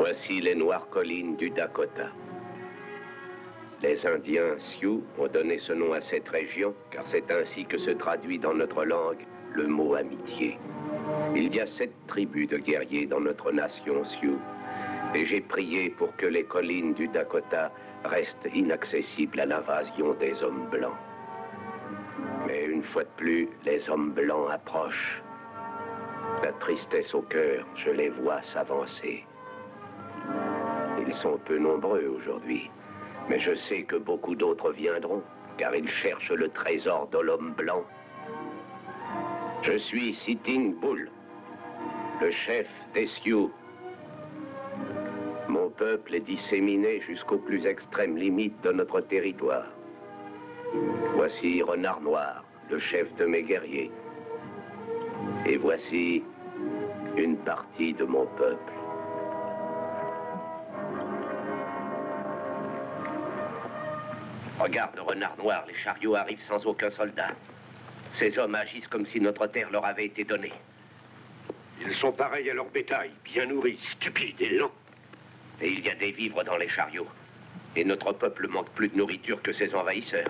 Voici les noires collines du Dakota. Les Indiens Sioux ont donné ce nom à cette région, car c'est ainsi que se traduit dans notre langue le mot amitié. Il y a 7 tribus de guerriers dans notre nation Sioux, et j'ai prié pour que les collines du Dakota restent inaccessibles à l'invasion des hommes blancs. Mais une fois de plus, les hommes blancs approchent. La tristesse au cœur, je les vois s'avancer. Ils sont peu nombreux aujourd'hui, mais je sais que beaucoup d'autres viendront, car ils cherchent le trésor de l'homme blanc. Je suis Sitting Bull, le chef des Sioux. Mon peuple est disséminé jusqu'aux plus extrêmes limites de notre territoire. Voici Renard Noir, le chef de mes guerriers. Et voici une partie de mon peuple. Regarde le Renard Noir, les chariots arrivent sans aucun soldat. Ces hommes agissent comme si notre terre leur avait été donnée. Ils sont pareils à leur bétail, bien nourris, stupides et lents. Et il y a des vivres dans les chariots. Et notre peuple manque plus de nourriture que ses envahisseurs.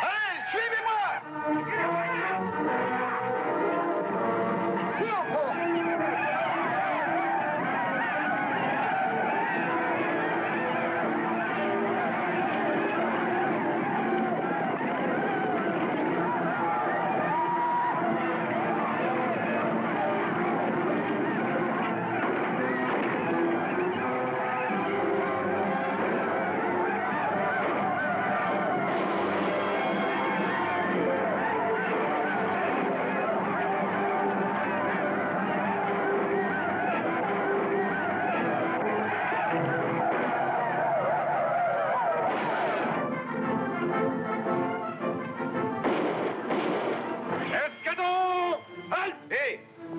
Allez, suivez-moi!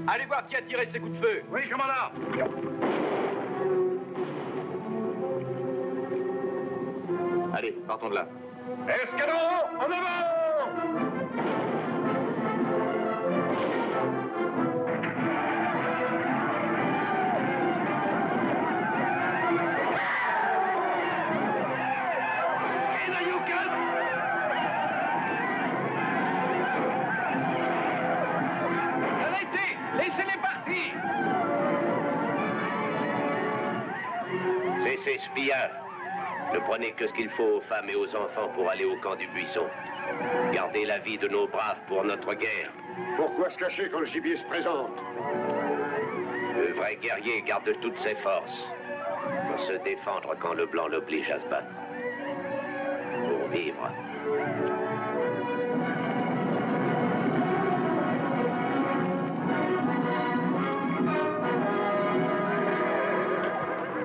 Allez voir qui a tiré ces coups de feu. Oui, commandant. Allez, partons de là. Escadron, en avant! Laissez-les partir! C'est ces spieurs. Ne prenez que ce qu'il faut aux femmes et aux enfants pour aller au camp du buisson. Gardez la vie de nos braves pour notre guerre. Pourquoi se cacher quand le gibier se présente? Le vrai guerrier garde toutes ses forces pour se défendre quand le blanc l'oblige à se battre. Pour vivre.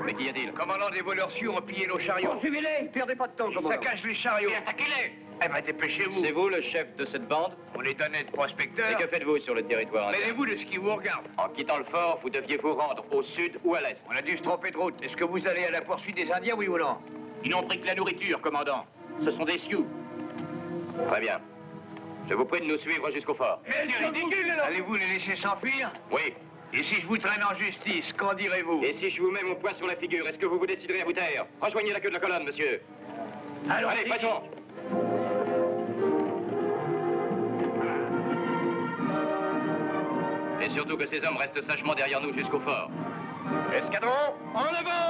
Mais qu'y a-t-il? Le commandant des voleurs sioux ont pillé nos chariots. Suivez-les! Perdez pas de temps, Ils commandant. saccagent les chariots. Et attaquez-les! Eh ben, dépêchez-vous. C'est vous le chef de cette bande? On est d'honnêtes prospecteurs. Et que faites-vous sur le territoire indien? Mêlez-vous de ce qui vous regarde. En quittant le fort, vous deviez vous rendre au sud ou à l'est. On a dû se tromper de route. Est-ce que vous allez à la poursuite des Indiens, oui ou non? Ils n'ont pris que la nourriture, commandant. Ce sont des Sioux. Très bien. Je vous prie de nous suivre jusqu'au fort. Mais c'est ridicule, alors. Allez-vous les laisser s'enfuir? Oui. Et si je vous traîne en justice, qu'en direz-vous? Et si je vous mets mon poing sur la figure, est-ce que vous vous déciderez à vous taire? Rejoignez la queue de la colonne, monsieur. Allez, passons. Et surtout que ces hommes restent sagement derrière nous jusqu'au fort. Escadron, en avant!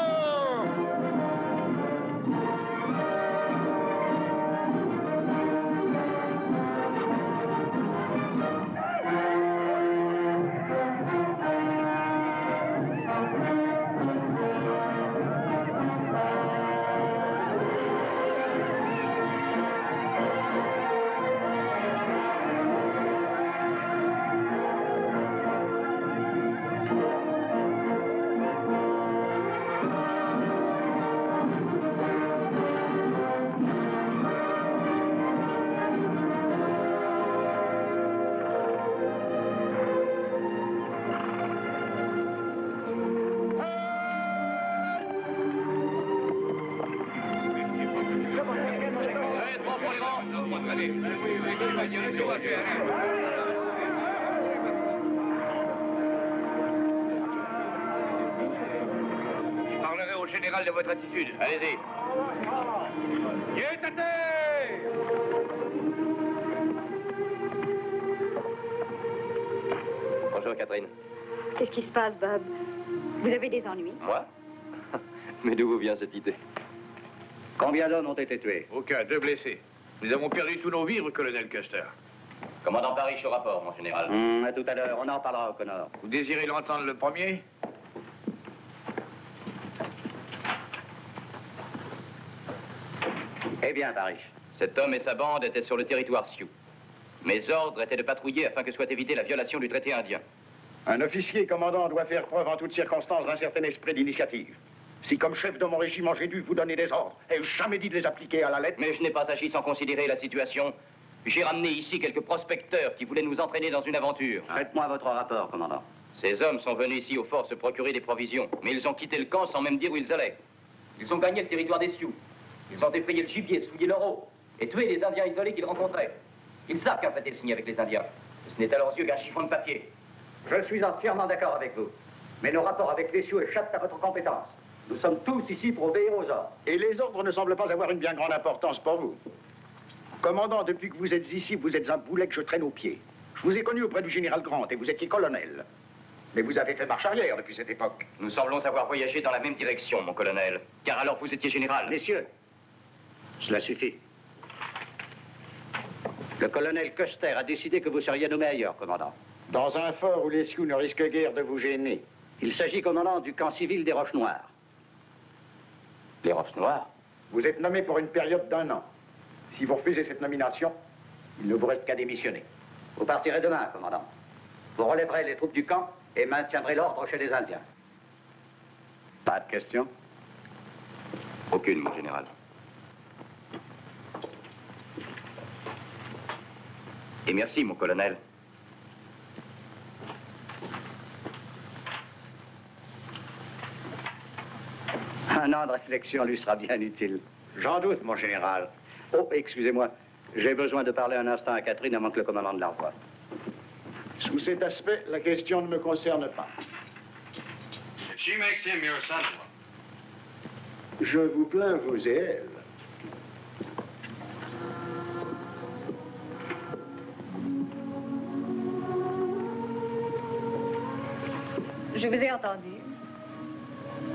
général, de votre attitude. Allez-y. Bonjour, Catherine. Qu'est-ce qui se passe, Bob? Vous avez des ennuis? Moi? Mais d'où vous vient cette idée? Combien d'hommes ont été tués? Aucun, 2 blessés. Nous avons perdu tous nos vivres, colonel Custer. Commandant Parrish au rapport, mon général. À tout à l'heure, on en parlera au Connor. Vous désirez l'entendre le premier? Eh bien, Parrish. Cet homme et sa bande étaient sur le territoire Sioux. Mes ordres étaient de patrouiller afin que soit évitée la violation du traité indien. Un officier commandant doit faire preuve en toutes circonstances d'un certain esprit d'initiative. Si, comme chef de mon régiment, j'ai dû vous donner des ordres, ai-je jamais dit de les appliquer à la lettre? Mais je n'ai pas agi sans considérer la situation. J'ai ramené ici quelques prospecteurs qui voulaient nous entraîner dans une aventure. Faites-moi votre rapport, commandant. Ces hommes sont venus ici au fort se procurer des provisions, mais ils ont quitté le camp sans même dire où ils allaient. Ils ont gagné le territoire des Sioux. Ils ont effrayé le gibier, souillé leur eau, et tué les Indiens isolés qu'ils rencontraient. Ils savent qu'un traité est signé avec les Indiens. Ce n'est à leurs yeux qu'un chiffon de papier. Je suis entièrement d'accord avec vous. Mais nos rapports avec les Sioux échappent à votre compétence. Nous sommes tous ici pour obéir aux ordres. Et les ordres ne semblent pas avoir une bien grande importance pour vous. Commandant, depuis que vous êtes ici, vous êtes un boulet que je traîne aux pieds. Je vous ai connu auprès du général Grant et vous étiez colonel. Mais vous avez fait marche arrière depuis cette époque. Nous semblons avoir voyagé dans la même direction, mon colonel. Car alors vous étiez général. Messieurs, cela suffit. Le colonel Custer a décidé que vous seriez nommé ailleurs, commandant. Dans un fort où les Sioux ne risquent guère de vous gêner. Il s'agit, commandant, du camp civil des Roches Noires. Les Roches Noires? Vous êtes nommé pour une période d'1 an. Si vous refusez cette nomination, il ne vous reste qu'à démissionner. Vous partirez demain, commandant. Vous relèverez les troupes du camp et maintiendrez l'ordre chez les Indiens. Pas de questions? Aucune, mon général. Et merci, mon colonel. Un an de réflexion lui sera bien utile. J'en doute, mon général. Oh, excusez-moi. J'ai besoin de parler un instant à Catherine avant que le commandant ne la revoie. Sous cet aspect, la question ne me concerne pas. If she makes him your son-in-law. Je vous plains, vous et elle. Je vous ai entendu.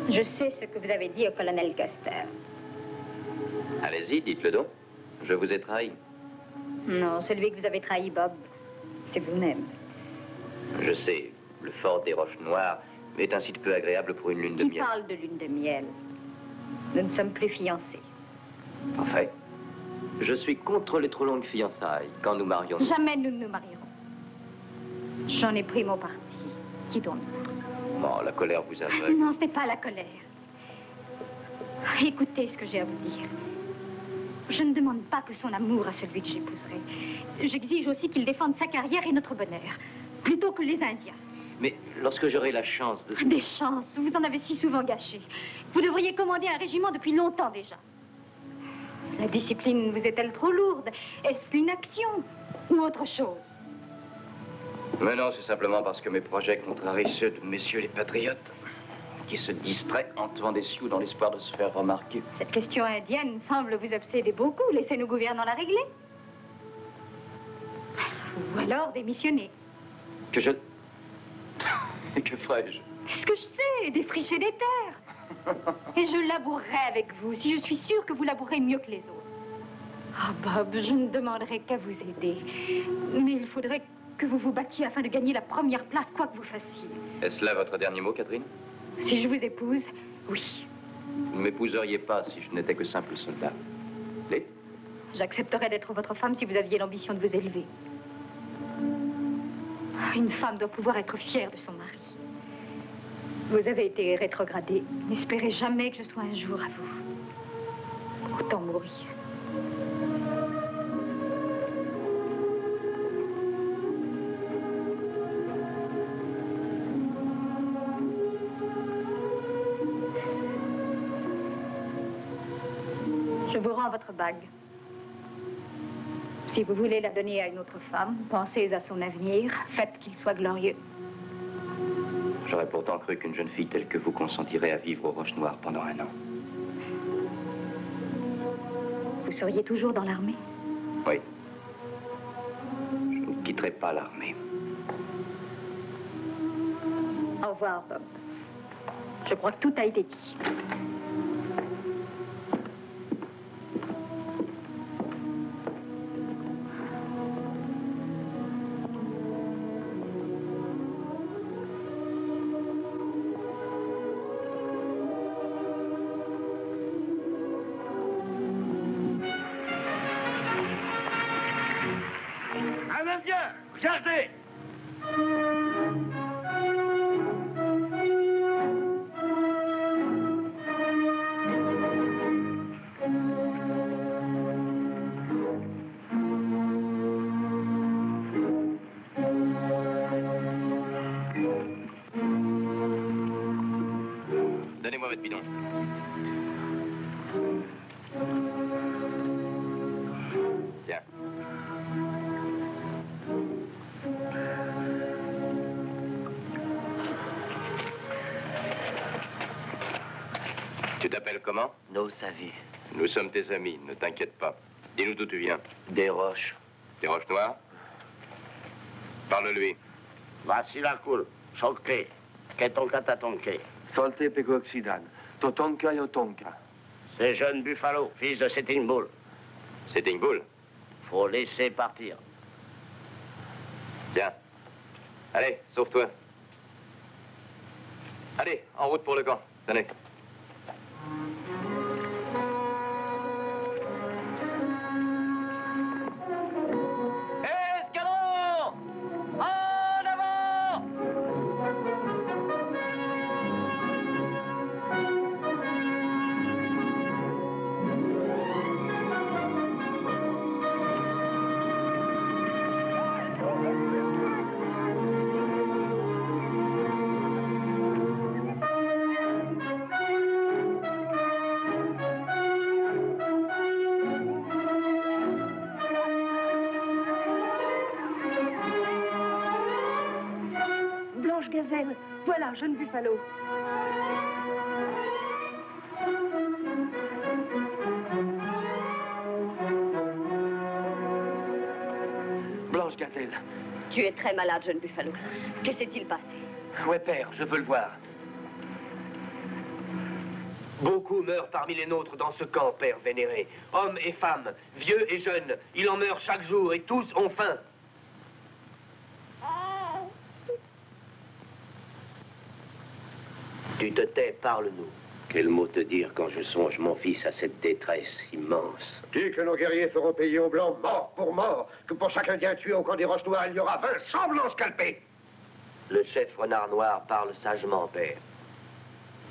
Je sais ce que vous avez dit au colonel Custer. Allez-y, dites-le donc. Je vous ai trahi. Non, celui que vous avez trahi, Bob, c'est vous-même. Je sais, le fort des Roches Noires est un site peu agréable pour une lune de Qui miel. parle de lune de miel? Nous ne sommes plus fiancés. En fait, je suis contre les trop longues fiançailles. Quand nous marions... Jamais nous ne nous marierons. J'en ai pris mon parti. Quittons-nous. Bon, la colère vous aveugle. Non, ce n'est pas la colère. Écoutez ce que j'ai à vous dire. Je ne demande pas que son amour à celui que j'épouserai. J'exige aussi qu'il défende sa carrière et notre bonheur, plutôt que les Indiens. Mais lorsque j'aurai la chance de... Des chances, vous en avez si souvent gâché. Vous devriez commander un régiment depuis longtemps déjà. La discipline vous est-elle trop lourde? Est-ce l'inaction ou autre chose? Mais non, c'est simplement parce que mes projets contrarient ceux de messieurs les patriotes, qui se distraient en tuant des Sioux dans l'espoir de se faire remarquer. Cette question indienne semble vous obséder beaucoup. Laissez nos gouvernants la régler. Ou alors démissionner. Que je... Que ferais-je? Ce que je sais, défricher des terres. Et je labourerai avec vous, si je suis sûre que vous labourez mieux que les autres. Ah, Bob, je ne demanderai qu'à vous aider. Mais il faudrait que vous vous battiez afin de gagner la première place, quoi que vous fassiez. Est-ce là votre dernier mot, Catherine? Si je vous épouse, oui. Vous ne m'épouseriez pas si je n'étais que simple soldat. Les? J'accepterais d'être votre femme si vous aviez l'ambition de vous élever. Une femme doit pouvoir être fière de son mari. Vous avez été rétrogradé. N'espérez jamais que je sois un jour à vous. Autant mourir. Je vous rends votre bague. Si vous voulez la donner à une autre femme, pensez à son avenir, faites qu'il soit glorieux. J'aurais pourtant cru qu'une jeune fille telle que vous consentirait à vivre aux Roches Noires pendant 1 an. seriez toujours dans l'armée? Oui. Je ne quitterai pas l'armée. Au revoir, Bob. Je crois que tout a été dit. Un Indien! Regardez! Donnez-moi votre bidon. Tiens. Tu t'appelles comment? No savez. Nous sommes tes amis, ne t'inquiète pas. Dis-nous d'où tu viens. Des roches. Des roches noires? Parle-lui. Vasilakul, Solke, Ketonka Tatonke. Solte Pegoxidan. Totonka Yotonka. Ces jeunes buffalo, fils de Sitting Bull. Sitting Bull? Faut laisser partir. Tiens. Allez, sauve-toi. Allez, en route pour le camp. Tenez. Escadron! En avant! Blanche Gazelle, voilà, jeune buffalo. Blanche Gazelle. Tu es très malade, jeune buffalo. Que s'est-il passé? Ouais, père, je veux le voir. Beaucoup meurent parmi les nôtres dans ce camp, père vénéré. Hommes et femmes, vieux et jeunes. Il en meurt chaque jour et tous ont faim. Tu te tais, parle-nous. Quel mot te dire quand je songe, mon fils, à cette détresse immense? Dis que nos guerriers feront payer aux Blancs mort pour mort, que pour chaque Indien tué au camp des Roches Noires, il y aura 20 semblants scalpés. Le chef Renard Noir parle sagement, père.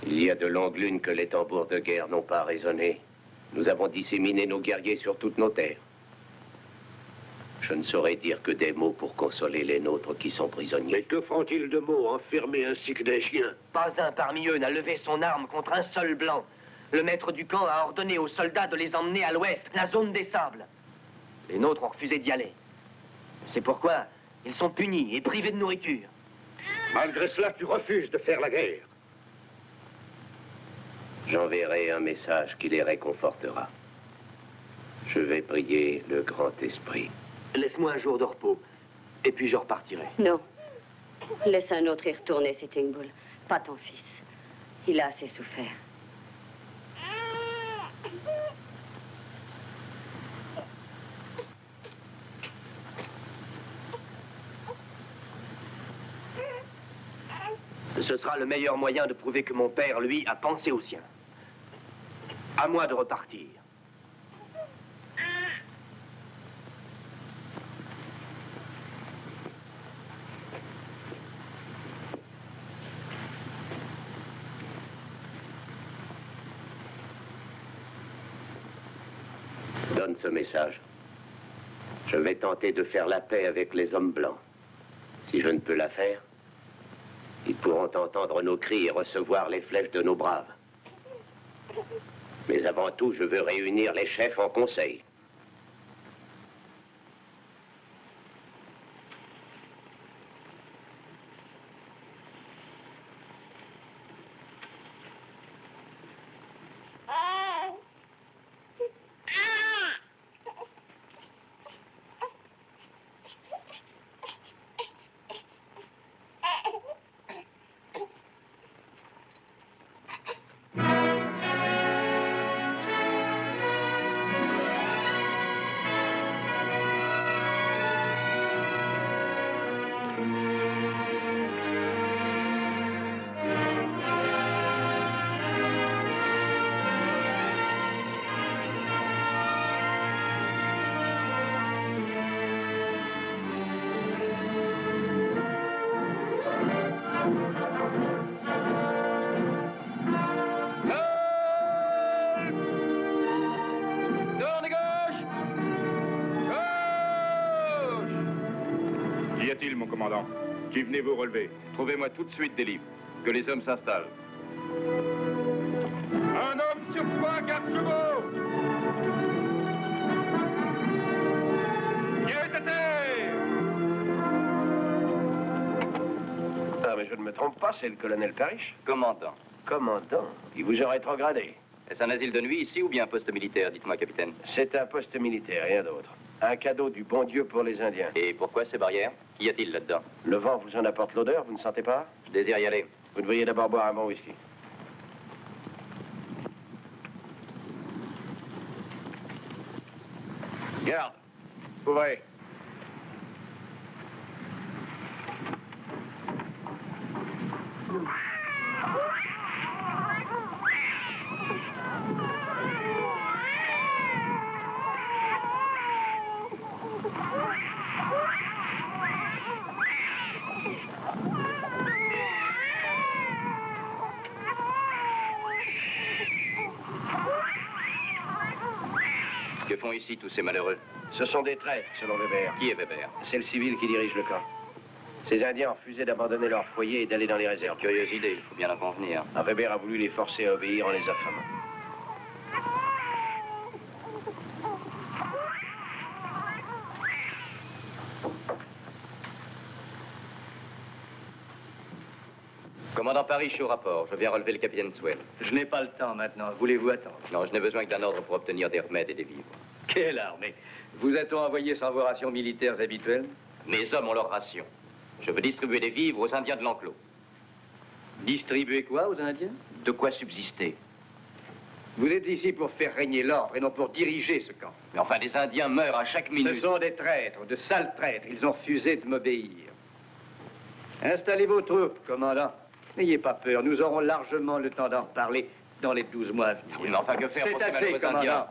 Il y a de longues lunes que les tambours de guerre n'ont pas résonné. Nous avons disséminé nos guerriers sur toutes nos terres. Je ne saurais dire que des mots pour consoler les nôtres qui sont prisonniers. Mais que feront-ils de mots enfermés ainsi que des chiens? Pas un parmi eux n'a levé son arme contre un seul blanc. Le maître du camp a ordonné aux soldats de les emmener à l'ouest, la zone des sables. Les nôtres ont refusé d'y aller. C'est pourquoi ils sont punis et privés de nourriture. Malgré cela, tu refuses de faire la guerre. J'enverrai un message qui les réconfortera. Je vais prier le grand esprit. Laisse-moi un jour de repos, et puis je repartirai. Non. Laisse un autre y retourner, Sitting Bull. Pas ton fils. Il a assez souffert. Ce sera le meilleur moyen de prouver que mon père, lui, a pensé au sien. À moi de repartir. Donne ce message. Je vais tenter de faire la paix avec les hommes blancs. Si je ne peux la faire, ils pourront entendre nos cris et recevoir les flèches de nos braves. Mais avant tout, je veux réunir les chefs en conseil. Qu'y a-t-il, mon commandant? Qui venez-vous relever? Trouvez-moi tout de suite des livres. Que les hommes s'installent. Un homme sur 3 garde-chevaux! Ah, mais je ne me trompe pas, c'est le colonel Parrish. Commandant. Commandant? Il vous a rétrogradé. Est-ce un asile de nuit ici ou bien un poste militaire, dites-moi, capitaine? C'est un poste militaire, rien d'autre. Un cadeau du bon Dieu pour les Indiens. Et pourquoi ces barrières? Qu'y a-t-il là-dedans? Le vent vous en apporte l'odeur, vous ne sentez pas? Je désire y aller. Vous devriez d'abord boire un bon whisky. Garde. Ouvrez. Que font ici tous ces malheureux? Ce sont des traîtres, selon Weber. Qui est Weber? C'est le civil qui dirige le camp. Ces Indiens ont refusé d'abandonner leur foyer et d'aller dans les réserves. Curieuse idée, il faut bien en convenir. Weber a voulu les forcer à obéir en les affamant. Commandant Parrish au rapport. Je viens relever le capitaine Swell. Je n'ai pas le temps maintenant. Voulez-vous attendre? Non, je n'ai besoin que d'un ordre pour obtenir des remèdes et des vivres. Quelle armée? Vous a-t-on envoyé sans vos rations militaires habituelles? Mes hommes ont leurs rations. Je veux distribuer des vivres aux Indiens de l'enclos. Distribuer quoi aux Indiens? De quoi subsister. Vous êtes ici pour faire régner l'ordre et non pour diriger ce camp. Mais enfin, les Indiens meurent à chaque minute. Ce sont des traîtres, de sales traîtres. Ils ont refusé de m'obéir. Installez vos troupes, commandant. N'ayez pas peur, nous aurons largement le temps d'en reparler dans les 12 mois à venir. Oui, mais enfin, que faire pour ces malheureux Indiens?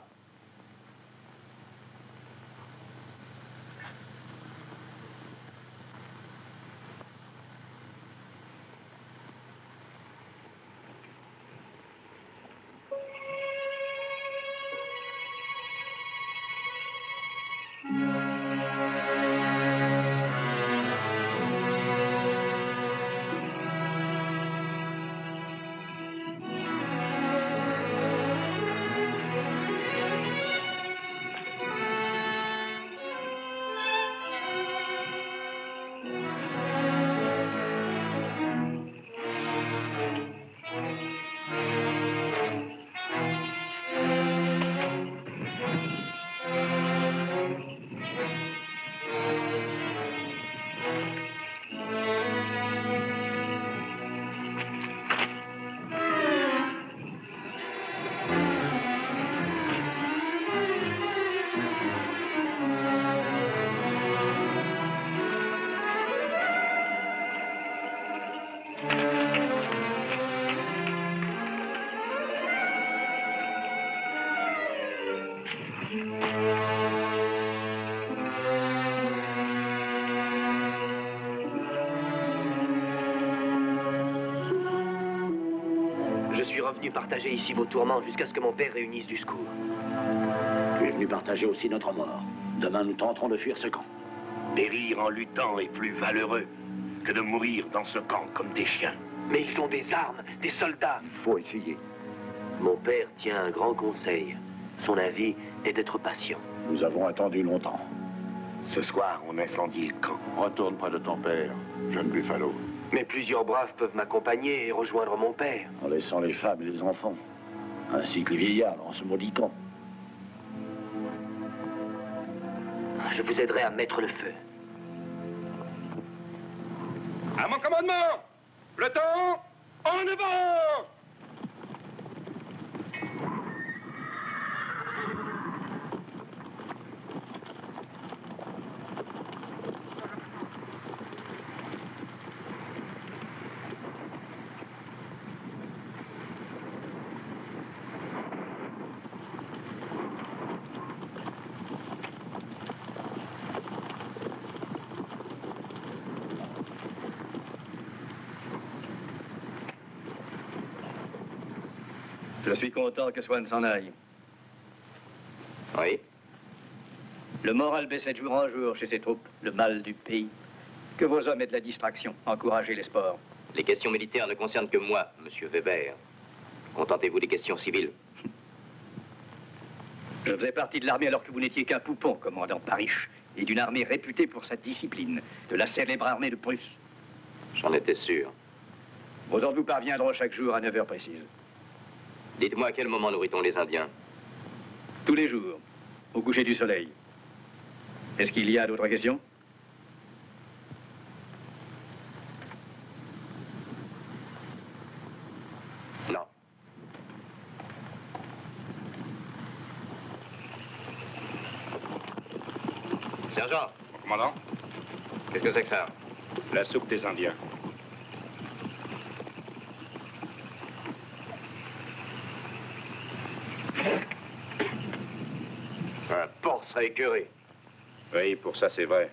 Revenu partager ici vos tourments jusqu'à ce que mon père réunisse du secours. Tu es venu partager aussi notre mort. Demain, nous tenterons de fuir ce camp. Périr en luttant est plus valeureux que de mourir dans ce camp comme des chiens. Mais ils ont des armes, des soldats. Il faut essayer. Mon père tient un grand conseil. Son avis est d'être patient. Nous avons attendu longtemps. Ce soir, on incendie le camp. Retourne près de ton père, jeune Buffalo. Mais plusieurs braves peuvent m'accompagner et rejoindre mon père. En laissant les femmes et les enfants, ainsi que les vieillards dans ce maudit camp. Je vous aiderai à mettre le feu. À mon commandement! Peloton, en avant! Je suis content que Swann s'en aille. Oui. Le moral baissait de jour en jour chez ses troupes, le mal du pays. Que vos hommes aient de la distraction, encouragez les sports. Les questions militaires ne concernent que moi, monsieur Weber. Contentez-vous des questions civiles. Je faisais partie de l'armée alors que vous n'étiez qu'un poupon, commandant Parish, et d'une armée réputée pour sa discipline, de la célèbre armée de Prusse. J'en étais sûr. Vos ordres vous parviendront chaque jour à 9 heures précises. Dites-moi à quel moment nourrit-on les Indiens? Tous les jours, au coucher du soleil. Est-ce qu'il y a d'autres questions? Non. Sergent. Mon commandant? Qu'est-ce que c'est que ça? La soupe des Indiens. Un porc serait écœuré. Oui, pour ça, c'est vrai.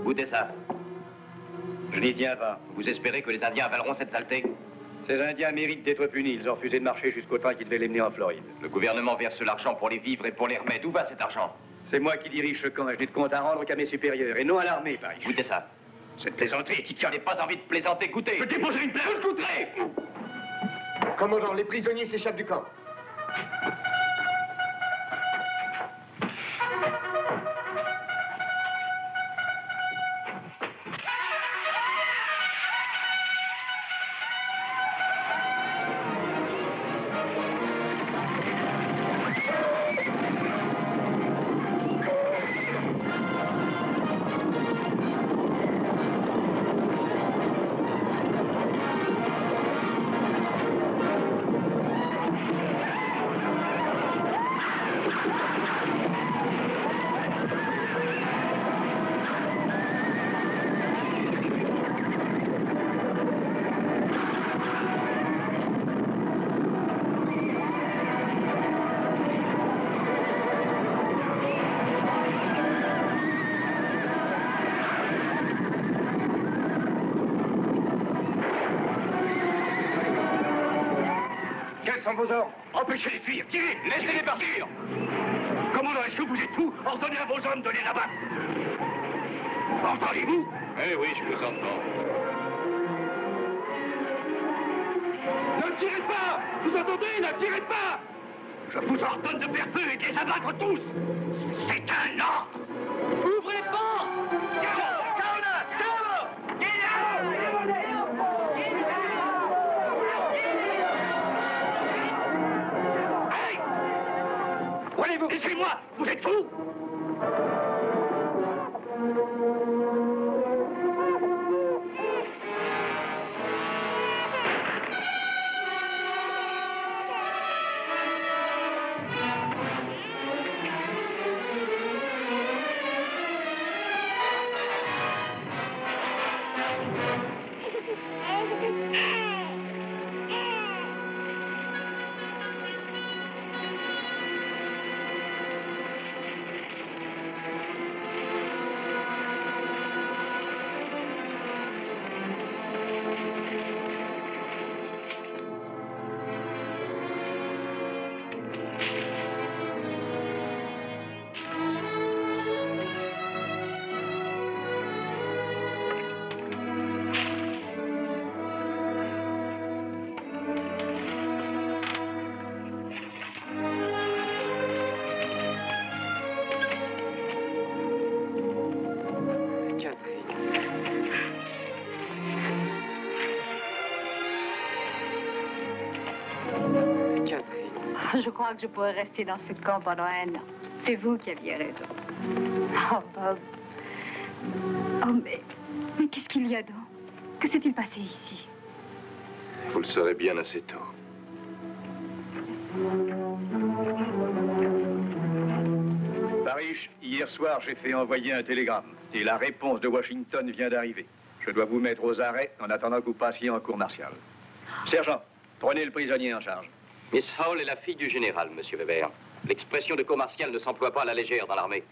Goûtez ça. Je n'y tiens pas. Vous espérez que les Indiens avaleront cette saleté? Ces Indiens méritent d'être punis. Ils ont refusé de marcher jusqu'au train qui devait les mener en Floride. Le gouvernement verse l'argent pour les vivres et pour les remettre. Où va cet argent? C'est moi qui dirige ce camp et je n'ai de compte à rendre qu'à mes supérieurs, et non à l'armée, Paris. Goûtez ça. Cette plaisanterie, Je n'ai pas envie de plaisanter. Goûtez. Je déposerai une plainte. Vous le goûterez. Commandant, les prisonniers s'échappent du camp. Quels sont vos ordres? Empêchez les fuir, tirez, laissez-les partir. Commandant, est-ce que vous êtes fou? Ordonnez à vos hommes de les abattre. Entendez-vous? Eh oui, je vous entends. Ne tirez pas! Vous entendez? Ne tirez pas! Je vous ordonne de faire feu et de les abattre tous! C'est un ordre! Ouvrez les portes! Hey! Où allez-vous? Laissez-moi! Vous êtes fous? Je crois que je pourrais rester dans ce camp pendant 1 an. C'est vous qui aviez raison. Oh, Bob. Oh, mais qu'est-ce qu'il y a donc? Que s'est-il passé ici? Vous le saurez bien assez tôt. Parish, hier soir, j'ai fait envoyer un télégramme. Et la réponse de Washington vient d'arriver. Je dois vous mettre aux arrêts en attendant que vous passiez en cour martiale. Sergent, prenez le prisonnier en charge. Miss Hall est la fille du général, monsieur Weber. L'expression de cour martiale ne s'emploie pas à la légère dans l'armée.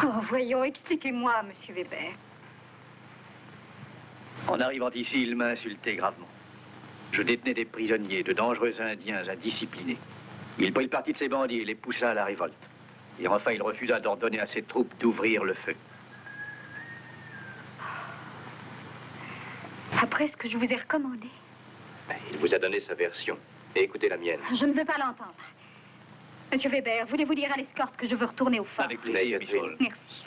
Oh, voyons, expliquez-moi, monsieur Weber. En arrivant ici, il m'a insulté gravement. Je détenais des prisonniers, de dangereux Indiens indisciplinés. Il prit le parti de ces bandits et les poussa à la révolte. Et enfin, il refusa d'ordonner à ses troupes d'ouvrir le feu. Après ce que je vous ai recommandé. Il vous a donné sa version. Et écoutez la mienne. Je ne veux pas l'entendre. Monsieur Weber, voulez-vous dire à l'escorte que je veux retourner au fort? Avec plaisir, Miss Hall. Merci.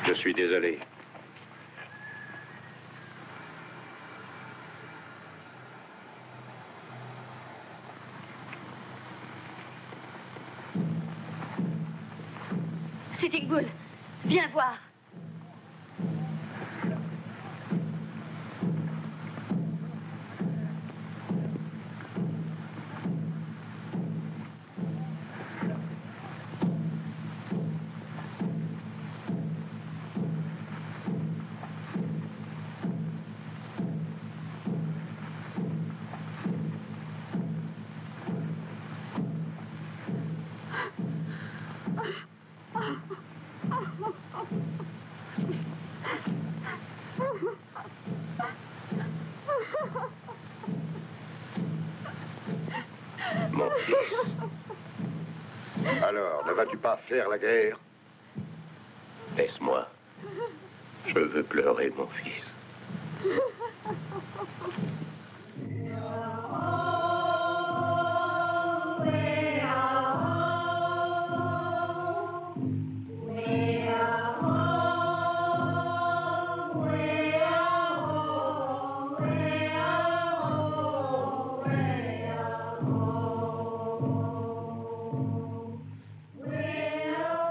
Je suis désolé. Sitting Bull, viens voir. Mon fils. Alors, ne vas-tu pas faire la guerre? Laisse-moi. Je veux pleurer, mon fils.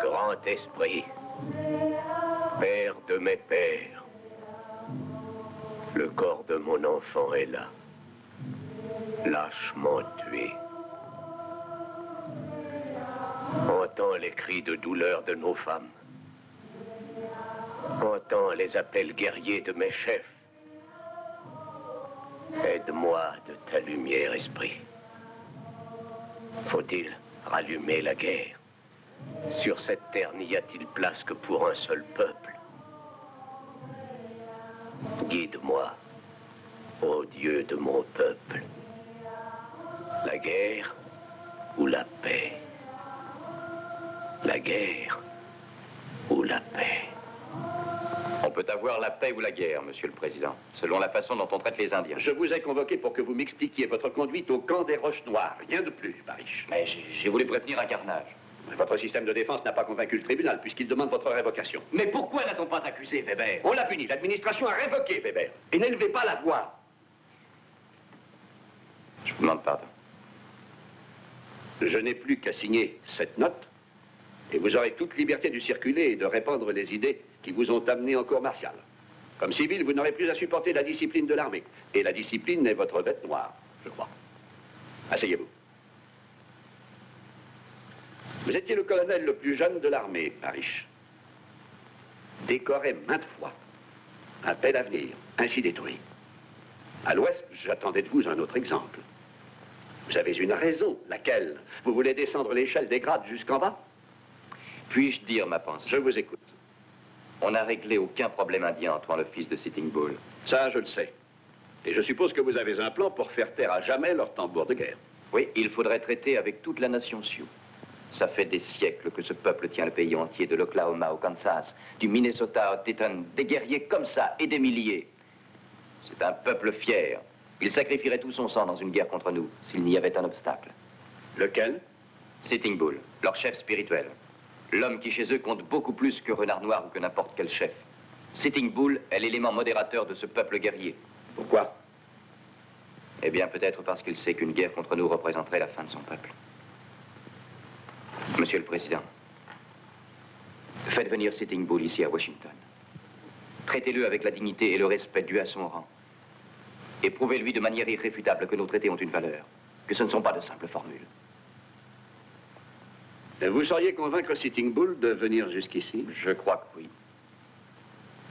Grand esprit, père de mes pères, le corps de mon enfant est là, lâchement tué. Entends les cris de douleur de nos femmes. Entends les appels guerriers de mes chefs. Aide-moi de ta lumière, esprit. Faut-il rallumer la guerre? Sur cette terre, n'y a-t-il place que pour un seul peuple? Guide-moi, ô Dieu de mon peuple. La guerre ou la paix? La guerre ou la paix? On peut avoir la paix ou la guerre, Monsieur le Président, selon la façon dont on traite les Indiens. Je vous ai convoqué pour que vous m'expliquiez votre conduite au camp des Roches Noires. Rien de plus, Parrish. Mais j'ai voulu prévenir un carnage. Votre système de défense n'a pas convaincu le tribunal, puisqu'il demande votre révocation. Mais pourquoi n'a-t-on pas accusé Weber? On l'a puni. L'administration a révoqué Weber. Et n'élevez pas la voix. Je vous demande pardon. Je n'ai plus qu'à signer cette note, et vous aurez toute liberté de circuler et de répandre les idées qui vous ont amené en cour martiale. Comme civil, vous n'aurez plus à supporter la discipline de l'armée. Et la discipline est votre bête noire, je crois. Asseyez-vous. Vous étiez le colonel le plus jeune de l'armée, Parrish. Décoré maintes fois. Un bel avenir, ainsi détruit. À l'ouest, j'attendais de vous un autre exemple. Vous avez une raison, laquelle? Vous voulez descendre l'échelle des grades jusqu'en bas? Puis-je dire ma pensée? Je vous écoute. On n'a réglé aucun problème indien en tuant le fils de Sitting Bull. Ça, je le sais. Et je suppose que vous avez un plan pour faire taire à jamais leur tambour de guerre. Oui, il faudrait traiter avec toute la nation Sioux. Ça fait des siècles que ce peuple tient le pays entier, de l'Oklahoma au Kansas, du Minnesota au Teton, des guerriers comme ça et des milliers. C'est un peuple fier. Il sacrifierait tout son sang dans une guerre contre nous, s'il n'y avait un obstacle. Lequel? Sitting Bull, leur chef spirituel. L'homme qui chez eux compte beaucoup plus que Renard Noir ou que n'importe quel chef. Sitting Bull est l'élément modérateur de ce peuple guerrier. Pourquoi? Eh bien, peut-être parce qu'il sait qu'une guerre contre nous représenterait la fin de son peuple. Monsieur le Président, faites venir Sitting Bull ici à Washington. Traitez-le avec la dignité et le respect dû à son rang. Et prouvez-lui de manière irréfutable que nos traités ont une valeur, que ce ne sont pas de simples formules. Vous sauriez convaincre Sitting Bull de venir jusqu'ici? Je crois que oui.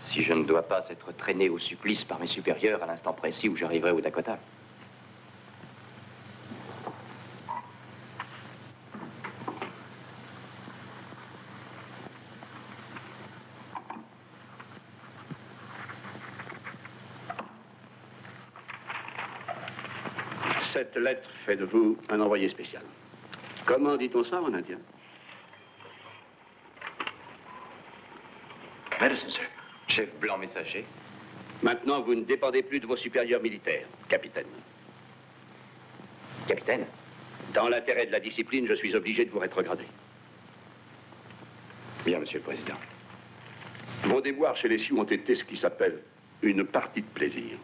Si je ne dois pas être traîné au supplice par mes supérieurs à l'instant précis où j'arriverai au Dakota. Cette lettre fait de vous un envoyé spécial. Comment dit-on ça en indien? Medicine, sir. Chef blanc messager. Maintenant, vous ne dépendez plus de vos supérieurs militaires, capitaine. Capitaine? Dans l'intérêt de la discipline, je suis obligé de vous rétrograder. Bien, monsieur le président. Vos déboires chez les Sioux ont été ce qui s'appelle une partie de plaisir.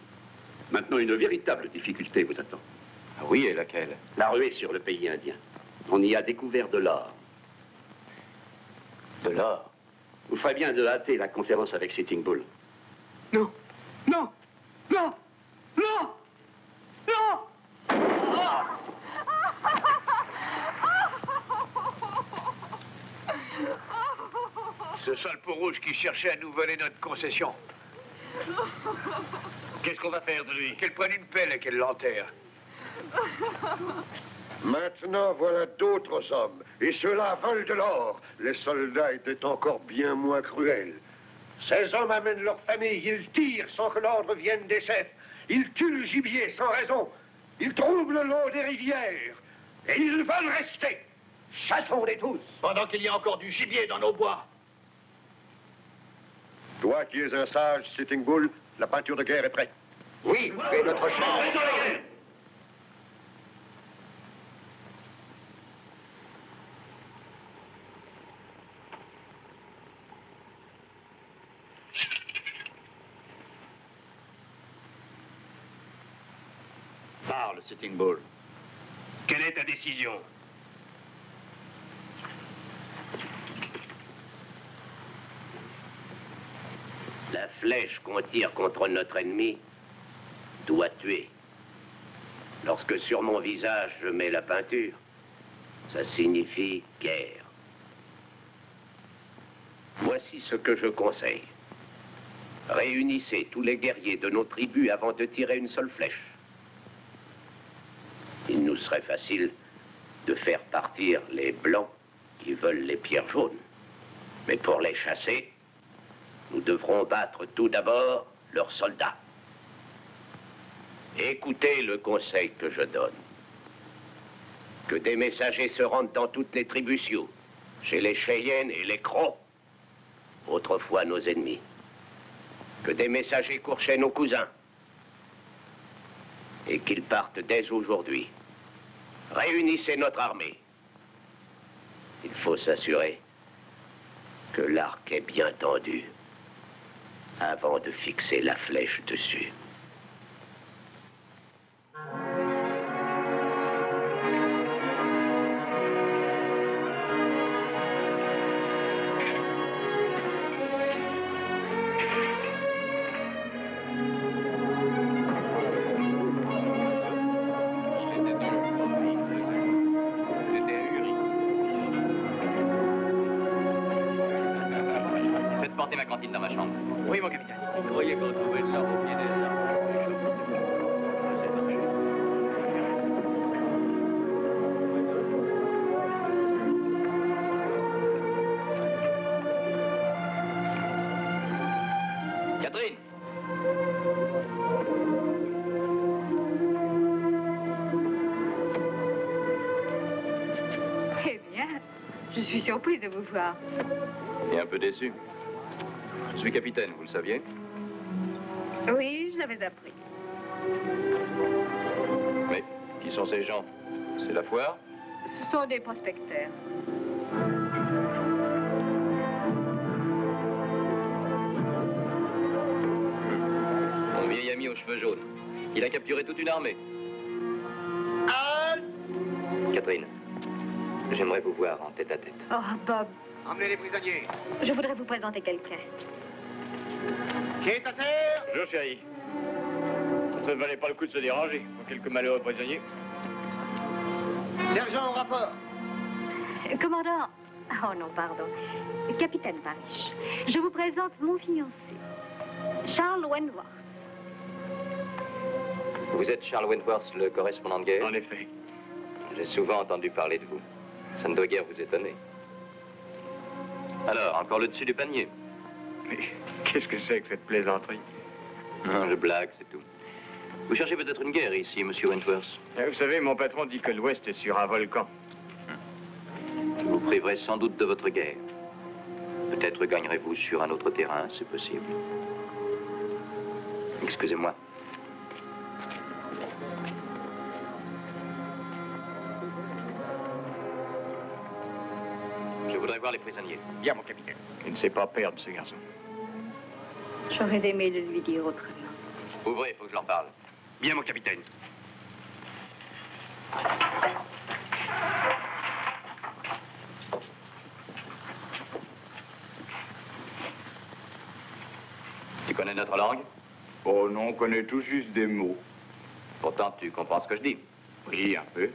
Maintenant, une véritable difficulté vous attend. Ah oui, et laquelle? La ruée sur le pays indien. On y a découvert de l'or. De l'or? Vous ferez bien de hâter la conférence avec Sitting Bull. Non, non, non, non, non. Ce sale peau rouge qui cherchait à nous voler notre concession. Qu'est-ce qu'on va faire de lui? Qu'elle prenne une pelle et qu'elle l'enterre. Maintenant, voilà d'autres hommes, et ceux-là veulent de l'or. Les soldats étaient encore bien moins cruels. Ces hommes amènent leur famille, ils tirent sans que l'ordre vienne des chefs. Ils tuent le gibier sans raison. Ils troublent l'eau des rivières. Et ils veulent rester. Chassons-les tous. Pendant qu'il y a encore du gibier dans nos bois. Toi qui es un sage, Sitting Bull, la peinture de guerre est prête. Oui, et notre chef. Parle, Sitting Bull. Quelle est ta décision? La flèche qu'on tire contre notre ennemi doit tuer. Lorsque sur mon visage je mets la peinture, ça signifie guerre. Voici ce que je conseille. Réunissez tous les guerriers de nos tribus avant de tirer une seule flèche. Il nous serait facile de faire partir les blancs qui veulent les pierres jaunes. Mais pour les chasser, nous devrons battre tout d'abord leurs soldats. Écoutez le conseil que je donne. Que des messagers se rendent dans toutes les tribus Sioux, chez les Cheyennes et les Crocs, autrefois nos ennemis. Que des messagers courent chez nos cousins. Et qu'ils partent dès aujourd'hui. Réunissez notre armée. Il faut s'assurer que l'arc est bien tendu avant de fixer la flèche dessus. Faites porter ma cantine dans ma chambre. Oui, mon capitaine. Vous croyez qu'on trouvait de l'or au pied des arbres? Catherine! Eh bien, je suis surprise de vous voir. Et un peu déçu. Je suis capitaine, vous le saviez? Oui, je l'avais appris. Mais qui sont ces gens? C'est la foire? Ce sont des prospecteurs. Mon vieil ami aux cheveux jaunes. Il a capturé toute une armée. Catherine, j'aimerais vous voir en tête à tête. Oh, Bob, Emmenez les prisonniers. je voudrais vous présenter quelqu'un. Qui est à terre? Bonjour, chérie. Ça ne valait pas le coup de se déranger pour quelques malheureux prisonniers. Sergent au rapport. Commandant... Oh non, pardon. Capitaine Parrish, je vous présente mon fiancé, Charles Wentworth. Vous êtes Charles Wentworth, le correspondant de guerre? En effet. J'ai souvent entendu parler de vous. Ça ne doit guère vous étonner. Alors, encore le dessus du panier? Mais qu'est-ce que c'est que cette plaisanterie? Non, je blague, c'est tout. Vous cherchez peut-être une guerre ici, monsieur Wentworth. Vous savez, mon patron dit que l'Ouest est sur un volcan. Vous priverez sans doute de votre guerre. Peut-être gagnerez-vous sur un autre terrain, c'est possible. Excusez-moi. Je voudrais voir les prisonniers. Bien, mon capitaine. Il ne sait pas perdre, ce garçon. J'aurais aimé le lui dire autrement. Ouvrez, il faut que je leur parle. Bien, mon capitaine. Tu connais notre langue? Oh non, on connaît tout juste des mots. Pourtant, tu comprends ce que je dis. Oui, un peu.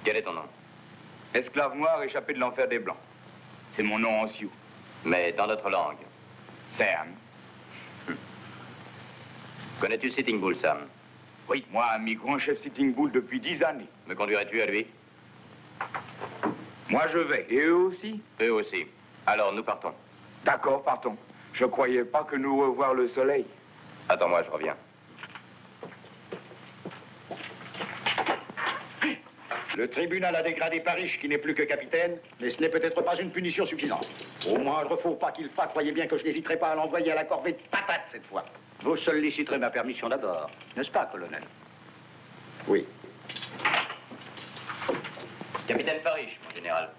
Quel est ton nom? Esclave noir échappé de l'enfer des Blancs. C'est mon nom en sioux. Mais dans notre langue. Sam. Connais-tu Sitting Bull, Sam? Oui, moi, ami grand chef Sitting Bull depuis 10 années. Me conduirais-tu à lui? Moi, je vais. Et eux aussi? Eux aussi. Alors, nous partons. D'accord, partons. Je croyais pas que nous revoir le soleil. Attends-moi, je reviens. Le tribunal a dégradé Parish, qui n'est plus que capitaine, mais ce n'est peut-être pas une punition suffisante. Au moindre faux pas qu'il fasse, croyez bien que je n'hésiterai pas à l'envoyer à la corvée de patates cette fois. Vous solliciterez ma permission d'abord, n'est-ce pas, colonel? Oui. Capitaine Parish, mon général.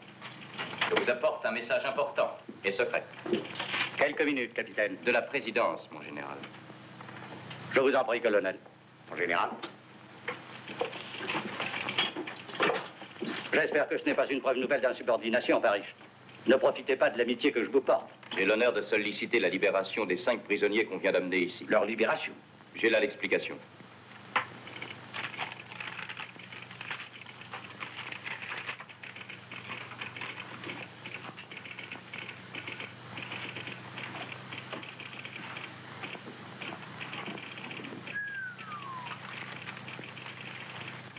Je vous apporte un message important et secret. Quelques minutes, capitaine. De la présidence, mon général. Je vous en prie, colonel. Mon général. J'espère que ce n'est pas une preuve nouvelle d'insubordination, Parish. Ne profitez pas de l'amitié que je vous porte. J'ai l'honneur de solliciter la libération des 5 prisonniers qu'on vient d'amener ici. Leur libération? J'ai là l'explication.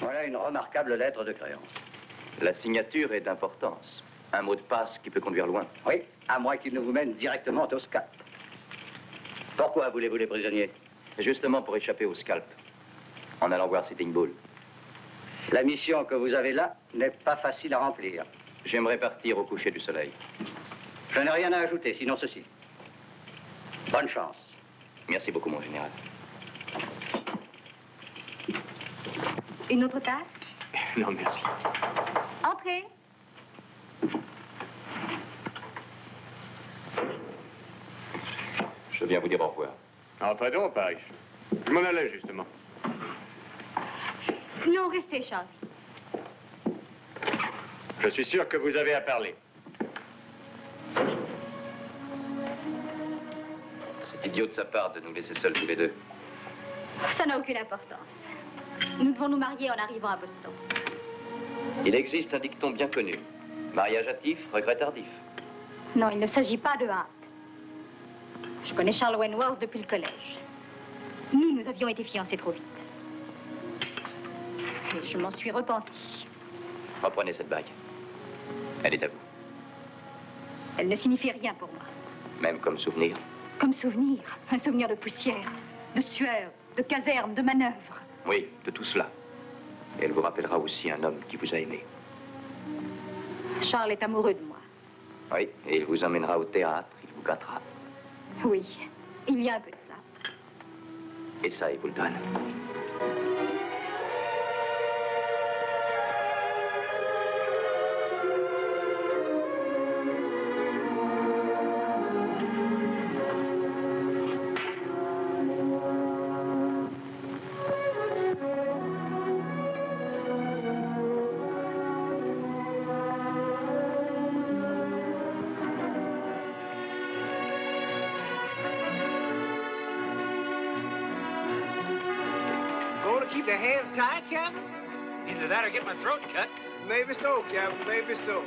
Voilà une remarquable lettre de créance. La signature est d'importance. Un mot de passe qui peut conduire loin. Oui, à moins qu'il ne vous mène directement au scalp. Pourquoi voulez-vous les prisonniers? Justement pour échapper au scalp, en allant voir Sitting Bull. La mission que vous avez là n'est pas facile à remplir. J'aimerais partir au coucher du soleil. Je n'ai rien à ajouter, sinon ceci. Bonne chance. Merci beaucoup, mon général. Une autre tasse? Non, merci. Entrez. Je viens vous dire au revoir. Entrez donc, Parish. Je m'en allais, justement. Non, restez, Charles. Je suis sûr que vous avez à parler. C'est idiot de sa part de nous laisser seuls tous les deux. Ça n'a aucune importance. Nous devons nous marier en arrivant à Boston. Il existe un dicton bien connu. Mariage hâtif, regret tardif. Non, il ne s'agit pas de hâte. Je connais Charles Wentworth depuis le collège. Nous avions été fiancés trop vite. Et je m'en suis repentie. Reprenez cette bague. Elle est à vous. Elle ne signifie rien pour moi. Même comme souvenir. Comme souvenir. Un souvenir de poussière, de sueur, de caserne, de manœuvre. Oui, de tout cela. Et elle vous rappellera aussi un homme qui vous a aimé. Charles est amoureux de moi. Oui, et il vous emmènera au théâtre, il vous gâtera. Oui, il y a un peu de cela. Et ça, il vous le donne. Keep the hands tied, Captain? Either that or get my throat cut. Maybe so, Captain, maybe so.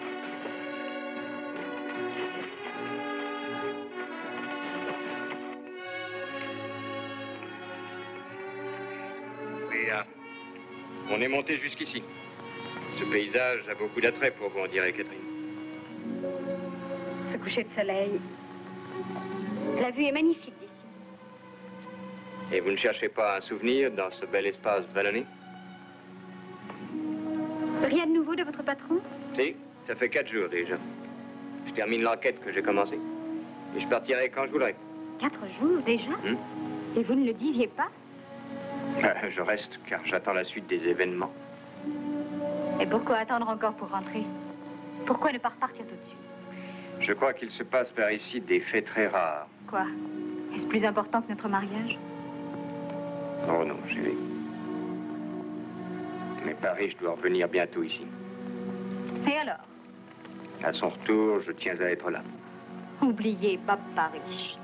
Oui, on est monté jusqu'ici. Ce paysage a beaucoup d'attrait pour vous, on dirait, Catherine. Ce coucher de soleil. La vue est magnifique d'ici. Et vous ne cherchez pas un souvenir dans ce bel espace vallonné? Rien de nouveau de votre patron? Si, ça fait 4 jours déjà. Je termine l'enquête que j'ai commencée. Et je partirai quand je voudrai. 4 jours déjà? Et vous ne le disiez pas? Je reste car j'attends la suite des événements. Et pourquoi attendre encore pour rentrer? Pourquoi ne pas repartir tout de suite? Je crois qu'il se passe par ici des faits très rares. Quoi? Est-ce plus important que notre mariage? Oh non, chérie. Mais Paris, je dois revenir bientôt ici. Et alors? À son retour, je tiens à être là. Oubliez pas Paris.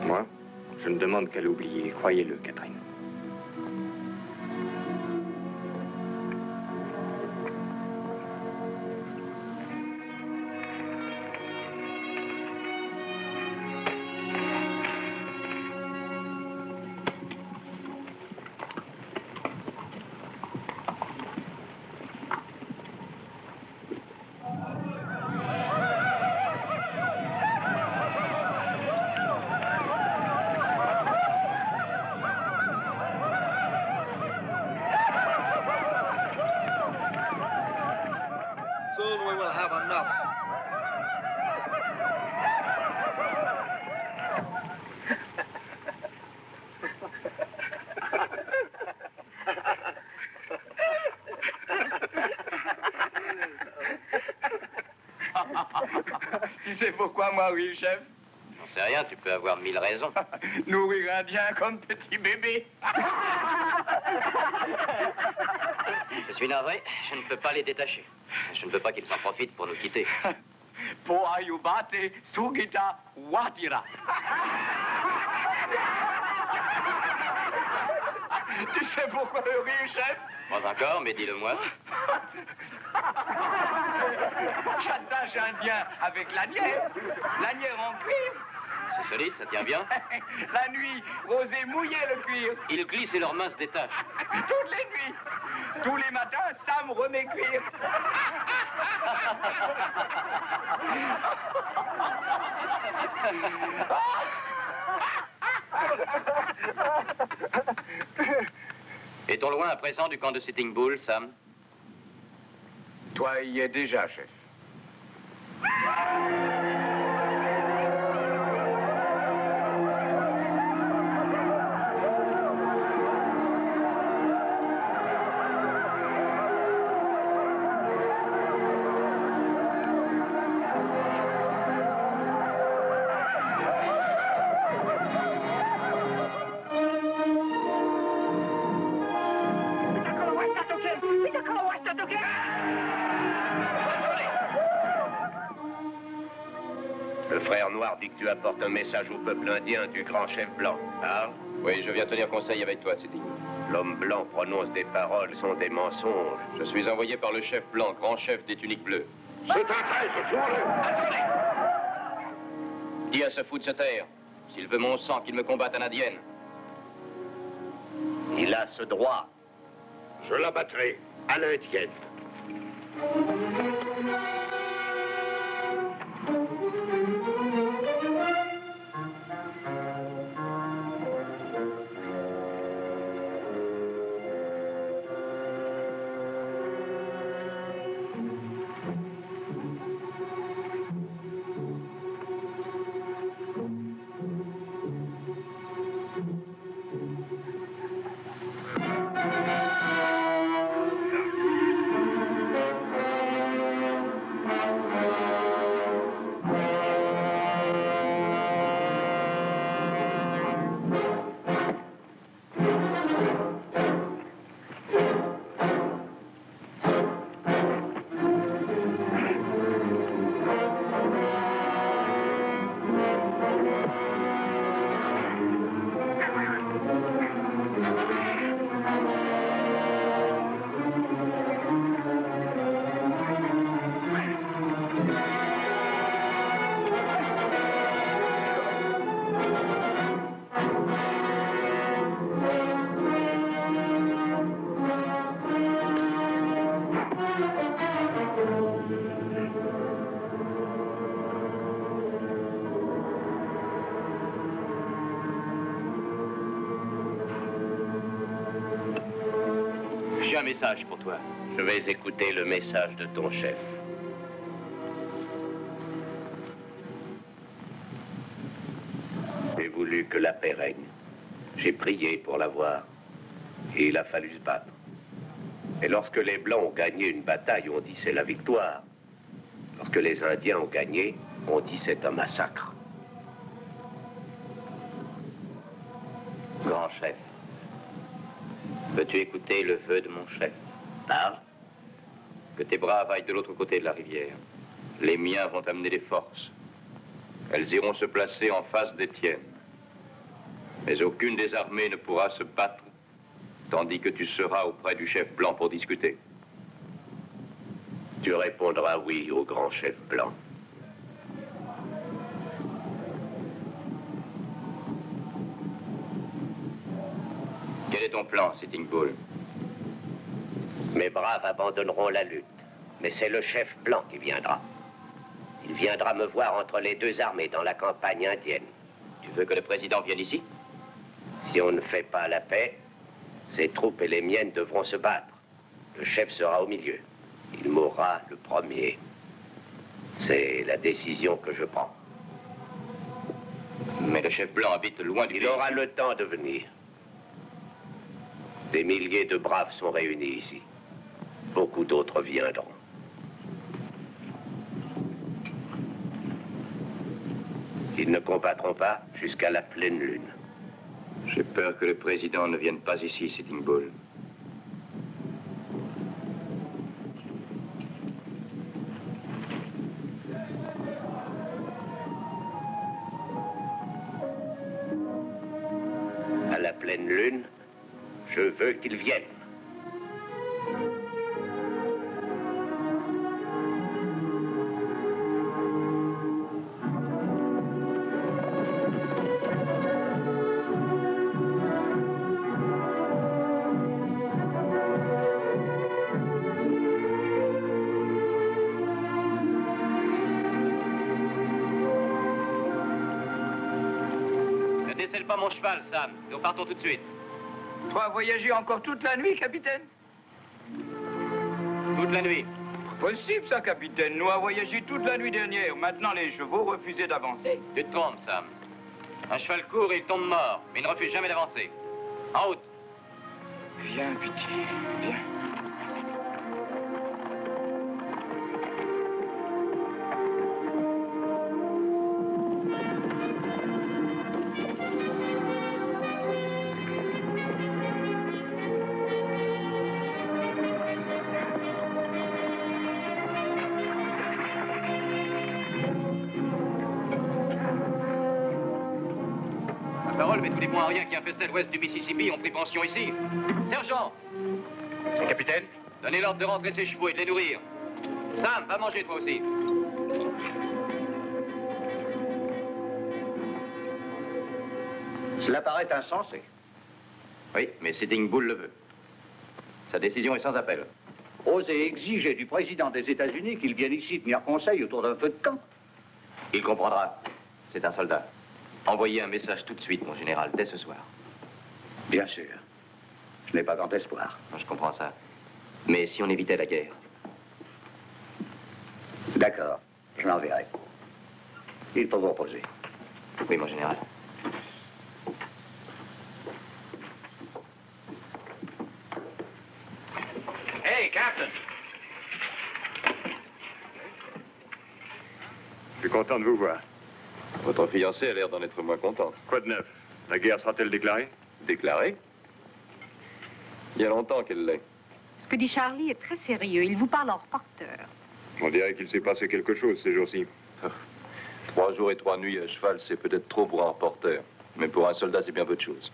Moi, je ne demande qu'à l'oublier, croyez-le, Catherine. Soon we will have enough. Tu sais pourquoi moi, oui, chef? J'en sais rien, tu peux avoir 1000 raisons. Nourrir indien comme petit bébé. Je suis navré, je ne peux pas les détacher. Je ne veux pas qu'ils en profitent pour nous quitter. Po ayubate sugita watira. Tu sais pourquoi le rire, chef? Pas encore, mais dis-le-moi. J'attache indien avec lanière. Lanière en cuir. C'est solide, ça tient bien. La nuit, Rosé mouillait le cuir. Ils glissent et leurs mains se détachent. Toutes les nuits. Tous les matins, Sam remet cuir. Est-on loin à présent du camp de Sitting Bull, Sam? Toi y es déjà, chef. Le frère noir dit que tu apportes un message au peuple indien du grand chef blanc. Parle. Oui, je viens tenir conseil avec toi, Sitting. L'homme blanc prononce des paroles, sont des mensonges. Je suis envoyé par le chef blanc, grand chef des tuniques bleues. C'est un traître, tuons-le! Attendez! Dis à ce fou de se taire. S'il veut mon sang, qu'il me combatte en indienne. Il a ce droit. Je l'abattrai à l'indienne. J'ai un message pour toi. Je vais écouter le message de ton chef. J'ai voulu que la paix règne. J'ai prié pour l'avoir. Et il a fallu se battre. Et lorsque les Blancs ont gagné une bataille, on dit c'est la victoire. Lorsque les Indiens ont gagné, on dit c'est un massacre. Grand chef, veux-tu écouter le vœu de mon chef? Parle. Que tes braves aillent de l'autre côté de la rivière. Les miens vont amener des forces. Elles iront se placer en face d'Étienne. Mais aucune des armées ne pourra se battre tandis que tu seras auprès du chef blanc pour discuter. Tu répondras oui au grand chef blanc. Quel est ton plan, Sitting Bull? Mes braves abandonneront la lutte, mais c'est le chef blanc qui viendra. Il viendra me voir entre les deux armées dans la campagne indienne. Tu veux que le président vienne ici? Si on ne fait pas la paix, ses troupes et les miennes devront se battre. Le chef sera au milieu. Il mourra le premier. C'est la décision que je prends. Mais le chef blanc habite loin du pays. Il aura le temps de venir. Des milliers de braves sont réunis ici. Beaucoup d'autres viendront. Ils ne combattront pas jusqu'à la pleine lune. J'ai peur que le président ne vienne pas ici, Sitting Bull. À la pleine lune, je veux qu'ils viennent. Ne décèle pas mon cheval, Sam. Nous partons tout de suite. Tu vas voyager encore toute la nuit, capitaine? Toute la nuit. Possible, ça, capitaine. Nous avons voyagé toute la nuit dernière. Maintenant, les chevaux refusaient d'avancer. Tu te trompes, Sam. Un cheval court et il tombe mort, mais il ne refuse jamais d'avancer. En route. Viens, pitié. Viens. Mais tous les points aériens qui infestaient l'ouest du Mississippi ont pris pension ici. Sergent! Capitaine? Donnez l'ordre de rentrer ses chevaux et de les nourrir. Sam, va manger toi aussi. Cela paraît insensé. Oui, mais Sitting Bull le veut. Sa décision est sans appel. Oser exiger du président des États-Unis qu'il vienne ici tenir conseil autour d'un feu de camp. Il comprendra. C'est un soldat. Envoyez un message tout de suite, mon général, dès ce soir. Bien sûr. Je n'ai pas grand espoir. Je comprends ça. Mais si on évitait la guerre? D'accord, je l'enverrai. Il faut vous reposer. Oui, mon général. Hey, Captain! Je suis content de vous voir. Votre fiancée a l'air d'en être moins contente. Quoi de neuf? La guerre sera-t-elle déclarée? Déclarée? Il y a longtemps qu'elle l'est. Ce que dit Charlie est très sérieux. Il vous parle en reporter. On dirait qu'il s'est passé quelque chose ces jours-ci. 3 jours et 3 nuits à cheval, c'est peut-être trop pour un reporter. Mais pour un soldat, c'est bien peu de choses.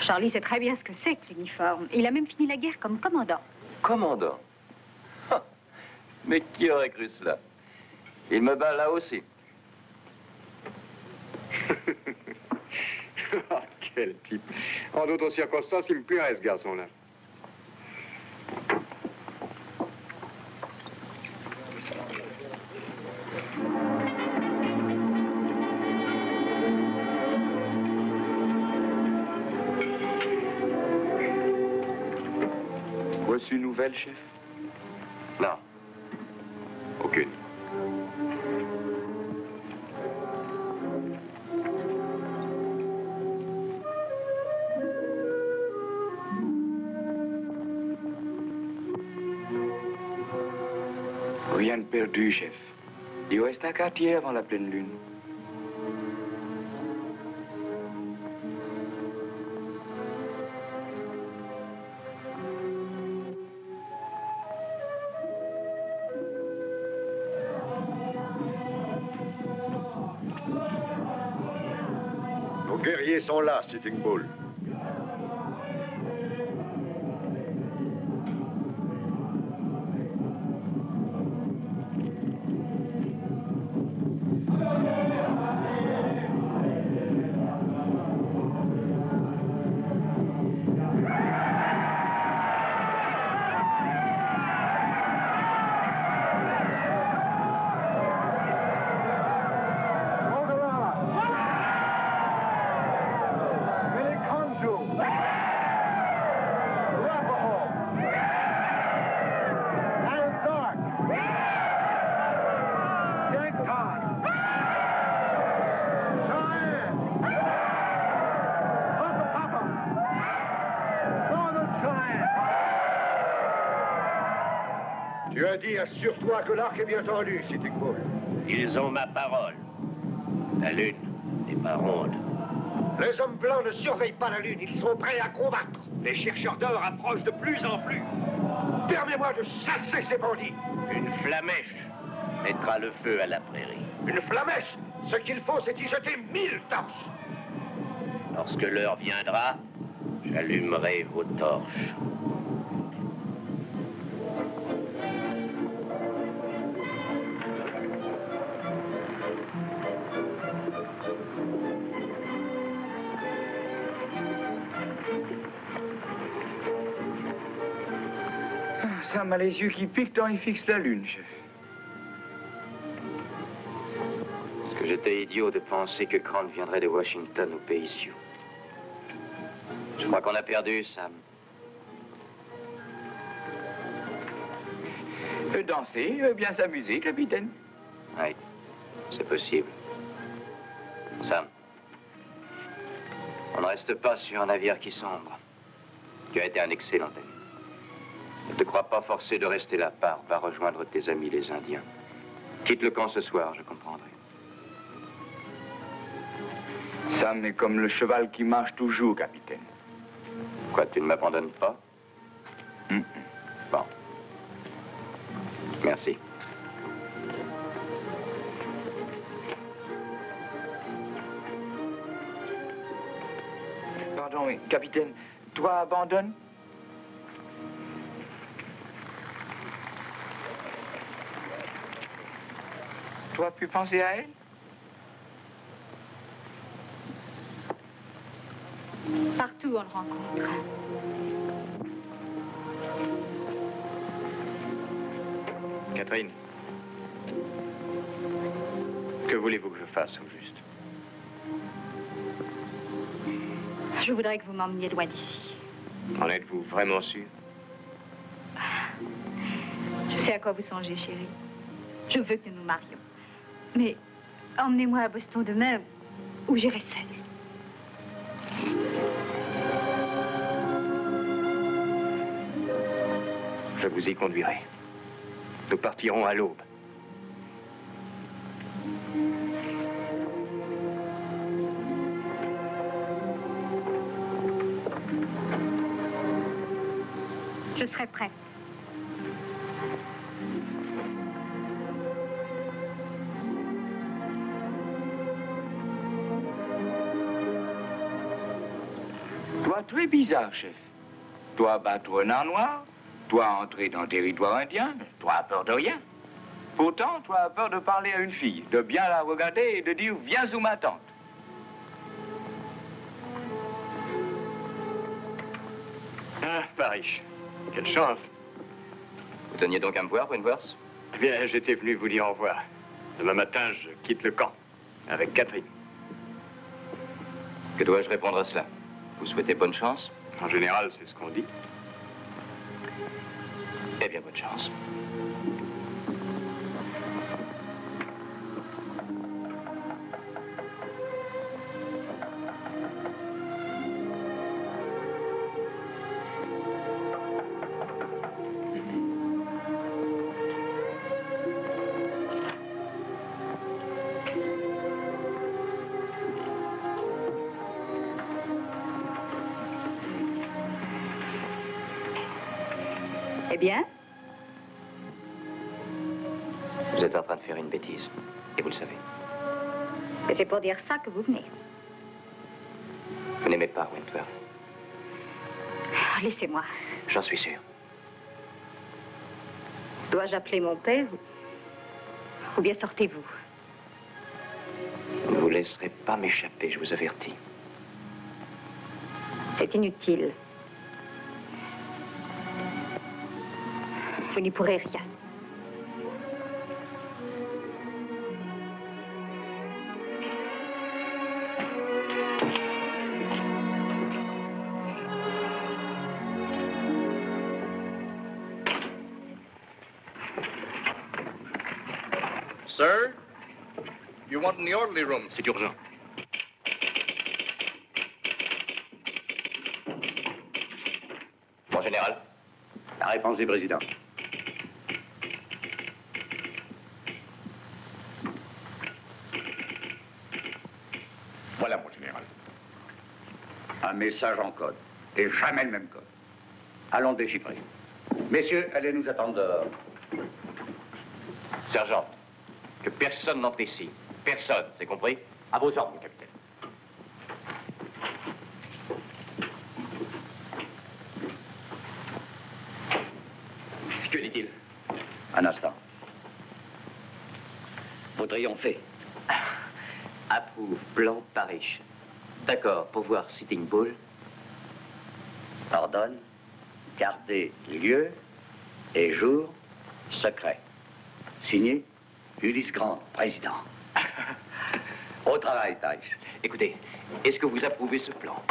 Charlie sait très bien ce que c'est que l'uniforme. Il a même fini la guerre comme commandant. Commandant? Ah, mais qui aurait cru cela? Il me bat là aussi. Oh, quel type. En d'autres circonstances, il me plairait, ce garçon-là. reçu nouvelle, chef? Non. Aucune. Rien de perdu, chef. Il reste un quartier avant la pleine lune. Nos guerriers sont là, Sitting Bull. Tu as dit, assure-toi que l'arc est bien tendu, Sitting Bull. Ils ont ma parole. La lune n'est pas ronde. Les hommes blancs ne surveillent pas la lune, ils sont prêts à combattre. Les chercheurs d'or approchent de plus en plus. Permets-moi de chasser ces bandits. Une flamèche mettra le feu à la prairie. Une flamèche? Ce qu'il faut, c'est y jeter 1000 torches. Lorsque l'heure viendra, j'allumerai vos torches. Sam a les yeux qui piquent tant il fixe la lune, chef. Est-ce que j'étais idiot de penser que Grant viendrait de Washington au pays Sioux? Je crois qu'on a perdu, Sam. Danser, bien s'amuser, capitaine. Oui, c'est possible. Sam, on ne reste pas sur un navire qui sombre. Tu as été un excellent ami. Ne te crois pas forcé de rester là. Va rejoindre tes amis les Indiens. Quitte le camp ce soir, je comprendrai. Sam est comme le cheval qui marche toujours, capitaine. Quoi, tu ne m'abandonnes pas? Bon. Merci. Pardon, mais capitaine, toi abandonne? Toi, pu penser à elle? Partout, on le rencontre. Catherine, que voulez-vous que je fasse au juste? Je voudrais que vous m'emmeniez loin d'ici. En êtes-vous vraiment sûr? Je sais à quoi vous songez, chérie. Je veux que nous nous marions. Mais emmenez-moi à Boston demain, où j'irai seule. Je vous y conduirai. Nous partirons à l'aube. Je serai prête. Toi, tu es bizarre, chef. Toi, battre un nain noir. Toi, entrer dans le territoire indien. Toi, as peur de rien. Pourtant, toi, as peur de parler à une fille, de bien la regarder et de dire « Viens sous ma tente ». Ah, Paris. Quelle chance. Vous teniez donc à me voir, Wentworth? Eh bien, j'étais venu vous dire au revoir. Demain matin, je quitte le camp. Avec Catherine. Que dois-je répondre à cela? Vous souhaitez bonne chance? En général, c'est ce qu'on dit. Eh bien, bonne chance. Eh bien? Vous êtes en train de faire une bêtise. Et vous le savez. Et c'est pour dire ça que vous venez. Vous n'aimez pas Wentworth. Laissez-moi. J'en suis sûr. Dois-je appeler mon père ou bien sortez-vous? Vous ne vous laisserez pas m'échapper, je vous avertis. C'est inutile. Vous n'y pourrez rien. Sir, you want in the orderly room. C'est urgent. Mon général. La réponse du président. Voilà, mon général. Un message en code. Et jamais le même code. Allons le déchiffrer. Messieurs, allez nous attendre dehors. Sergent, que personne n'entre ici. Personne, c'est compris? À vos ordres, mon capitaine. Que dit-il? Un instant. Vous triomphez. Approuve, plan Paris. D'accord, pour voir Sitting Bull. Ordonne, garder lieu et jour secret. Signé Ulysse Grant, président. Au travail, Paris. Écoutez, est-ce que vous approuvez ce plan?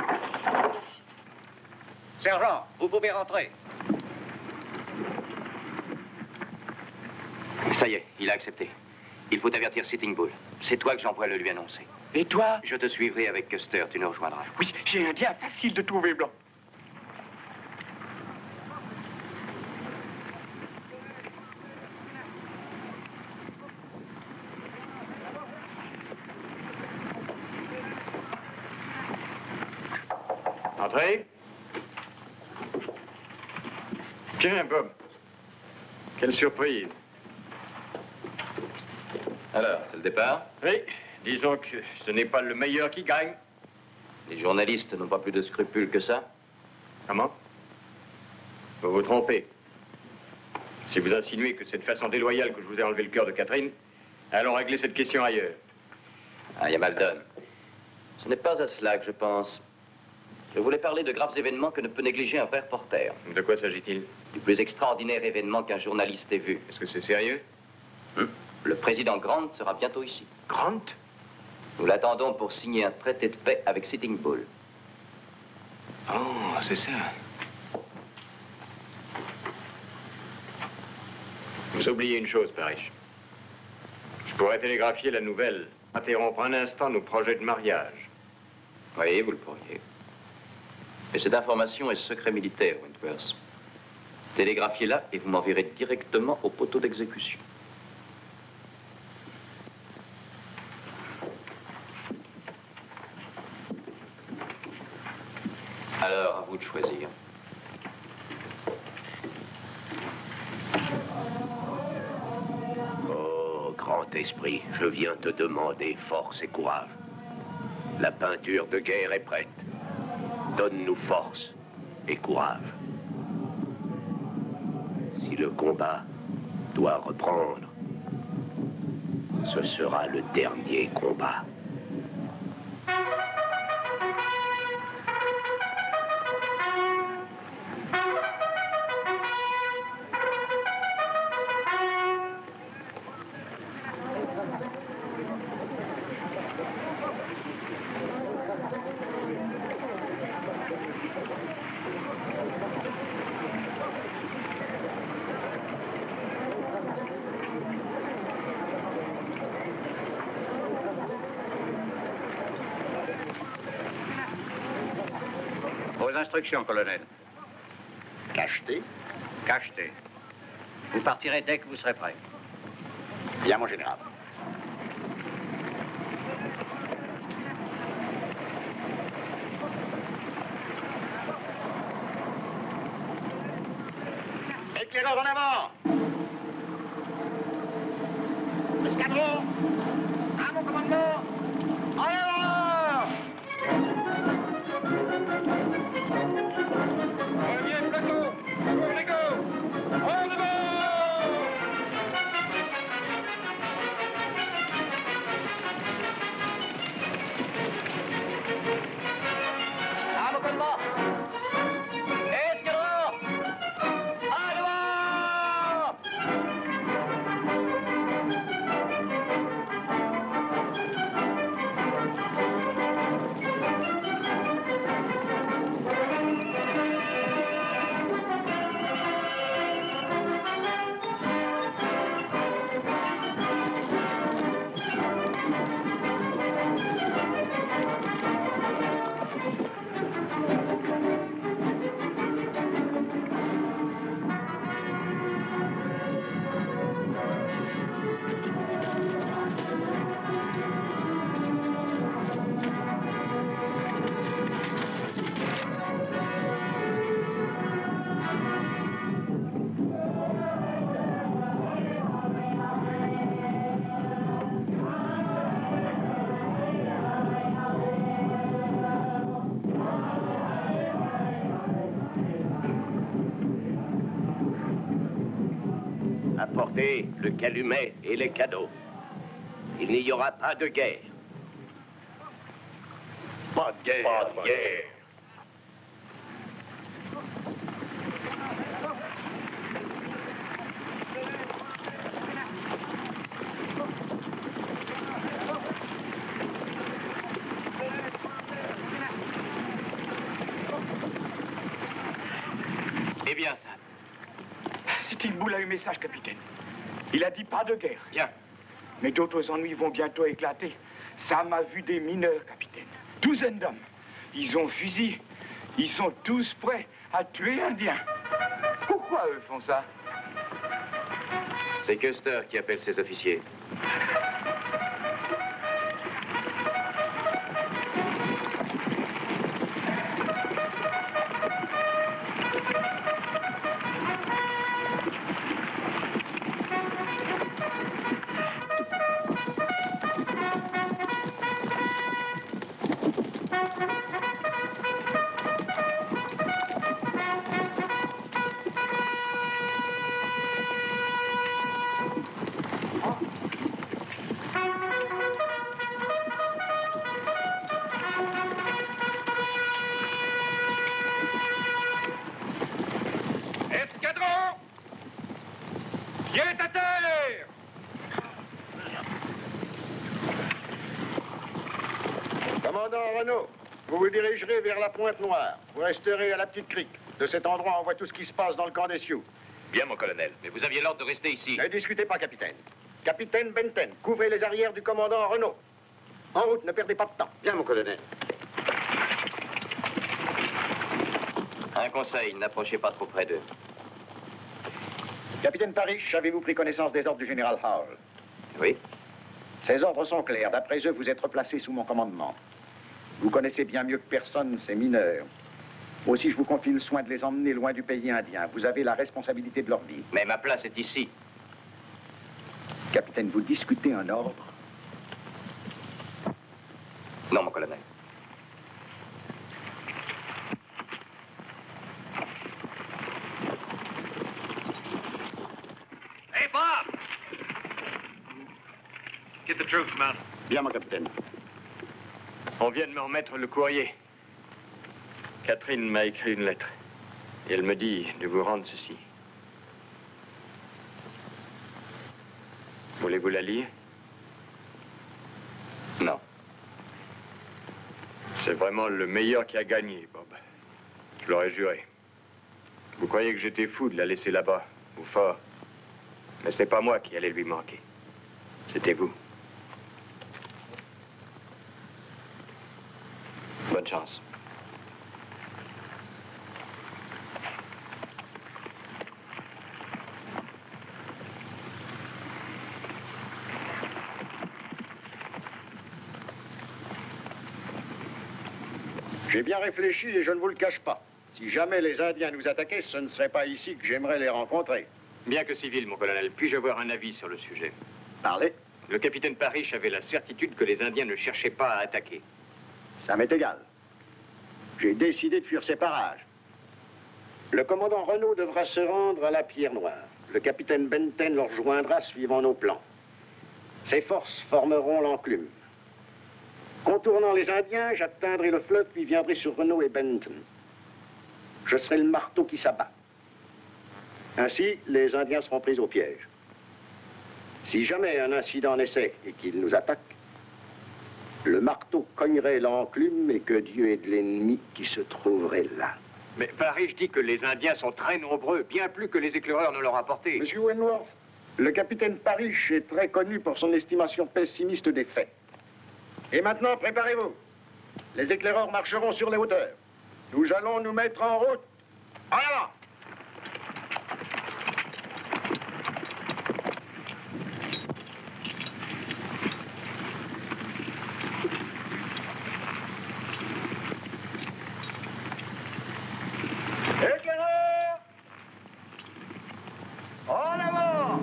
Sergent, vous pouvez rentrer. Ça y est, il a accepté. Il faut avertir Sitting Bull. C'est toi que j'envoie le lui annoncer. Et toi? Je te suivrai avec Custer, tu nous rejoindras. Oui, j'ai un lien facile de trouver blanc. Entrez. Tiens, Bob. Quelle surprise. Alors, c'est le départ? Oui, disons que ce n'est pas le meilleur qui gagne. Les journalistes n'ont pas plus de scrupules que ça? Comment? Vous vous trompez. Si vous insinuez que c'est de façon déloyale que je vous ai enlevé le cœur de Catherine, allons régler cette question ailleurs. Ah, il y a Maldon. Ce n'est pas à cela que je pense. Je voulais parler de graves événements que ne peut négliger un vrai reporter. De quoi s'agit-il? Du plus extraordinaire événement qu'un journaliste ait vu. Est-ce que c'est sérieux? Le président Grant sera bientôt ici. Grant? Nous l'attendons pour signer un traité de paix avec Sitting Bull. Oh, c'est ça. Vous oubliez une chose, Parrish. Je pourrais télégraphier la nouvelle, interrompre un instant nos projets de mariage. Oui, vous le pourriez. Mais cette information est secret militaire, Wentworth. Télégraphiez-la et vous m'enverrez directement au poteau d'exécution. Alors, à vous de choisir. Oh, grand esprit, je viens te demander force et courage. La peinture de guerre est prête. Donne-nous force et courage. Si le combat doit reprendre, ce sera le dernier combat. Vos instructions, colonel. Cacheté. Cacheté. Vous partirez dès que vous serez prêt. Bien, mon général. Éclaireur en avant. Escadron. À mon commandement. En avant. Premier plateau. Go. En devant. À mon commandement. Escadron. En devant. Apportez le calumet et les cadeaux. Il n'y aura pas de guerre. Pas de guerre. Pas de guerre. Eh bien, ça. Sitting Bull a eu message, capitaine. Il a dit pas de guerre. Bien. Mais d'autres ennuis vont bientôt éclater. Sam a vu des mineurs, capitaine. Douzaine d'hommes. Ils ont fusil. Ils sont tous prêts à tuer Indiens. Pourquoi eux font ça? C'est Custer qui appelle ses officiers. Escadron. Pied à terre. Commandant Renault, vous vous dirigerez vers la Pointe Noire. Vous resterez à la Petite Crique. De cet endroit, on voit tout ce qui se passe dans le camp des Sioux. Bien, mon colonel. Mais vous aviez l'ordre de rester ici. Ne discutez pas, capitaine. Capitaine Benton, couvrez les arrières du commandant Renault. En route, ne perdez pas de temps. Bien, mon colonel. Un conseil, n'approchez pas trop près d'eux. Capitaine Parrish, avez-vous pris connaissance des ordres du général Howell? Oui. Ces ordres sont clairs. D'après eux, vous êtes replacé sous mon commandement. Vous connaissez bien mieux que personne ces mineurs. Aussi, je vous confie le soin de les emmener loin du pays indien. Vous avez la responsabilité de leur vie. Mais ma place est ici. Capitaine, vous discutez un ordre? Non, mon colonel. Hey, Bob! Get the troops mounted. Bien, mon capitaine. On vient de me remettre le courrier. Catherine m'a écrit une lettre. Et elle me dit de vous rendre ceci. Voulez-vous la lire? Non. C'est vraiment le meilleur qui a gagné, Bob. Je l'aurais juré. Vous croyez que j'étais fou de la laisser là-bas, au fort. Mais c'est pas moi qui allais lui manquer. C'était vous. Bonne chance. J'ai bien réfléchi et je ne vous le cache pas. Si jamais les Indiens nous attaquaient, ce ne serait pas ici que j'aimerais les rencontrer. Bien que civil, mon colonel, puis-je avoir un avis sur le sujet? Parlez. Le capitaine Parrish avait la certitude que les Indiens ne cherchaient pas à attaquer. Ça m'est égal. J'ai décidé de fuir ces parages. Le commandant Renaud devra se rendre à la Pierre Noire. Le capitaine Benten le rejoindra suivant nos plans. Ces forces formeront l'enclume. Contournant les Indiens, j'atteindrai le fleuve puis viendrai sur Renaud et Benton. Je serai le marteau qui s'abat. Ainsi, les Indiens seront pris au piège. Si jamais un incident naissait et qu'ils nous attaquent, le marteau cognerait l'enclume et que Dieu ait de l'ennemi qui se trouverait là. Mais Parrish dit que les Indiens sont très nombreux, bien plus que les éclaireurs ne leur apporté. Monsieur Wentworth, le capitaine Parrish est très connu pour son estimation pessimiste des faits. Et maintenant, préparez-vous. Les éclaireurs marcheront sur les hauteurs. Nous allons nous mettre en route. En avant! Éclaireurs! En avant!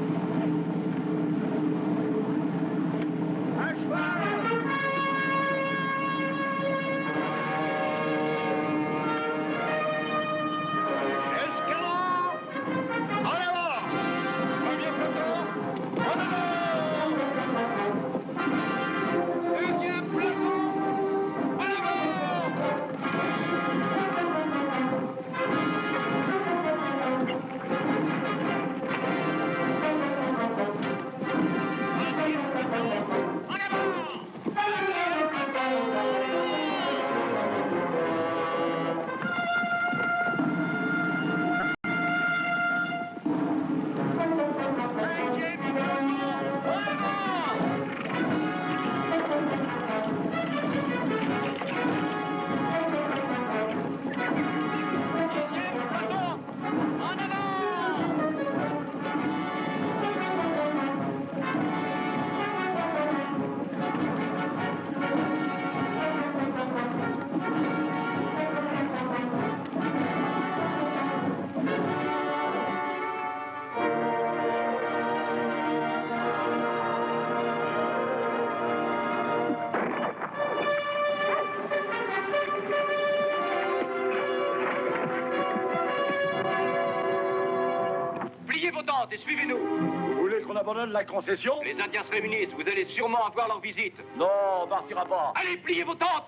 À cheval! Et suivez-nous. Vous voulez qu'on abandonne la concession? Les Indiens se réunissent. Vous allez sûrement avoir leur visite. Non, on partira pas. Allez, pliez vos tentes.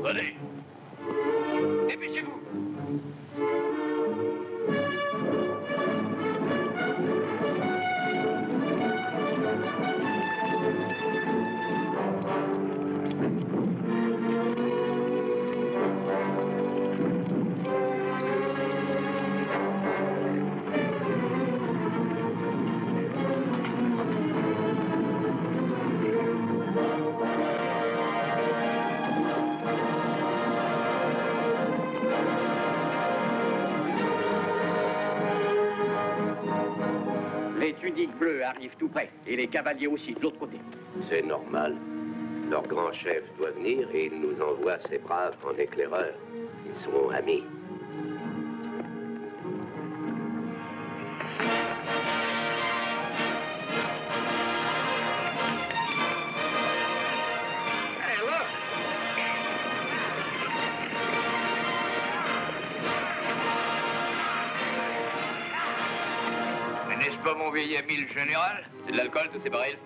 Venez. Dépêchez-vous. Les tuniques bleues arrivent tout près, et les cavaliers aussi, de l'autre côté. C'est normal. Leur grand chef doit venir et il nous envoie ses braves en éclaireurs. Ils seront amis. N'est-ce pas mon vieil ami le général? C'est de l'alcool, tous ces barils?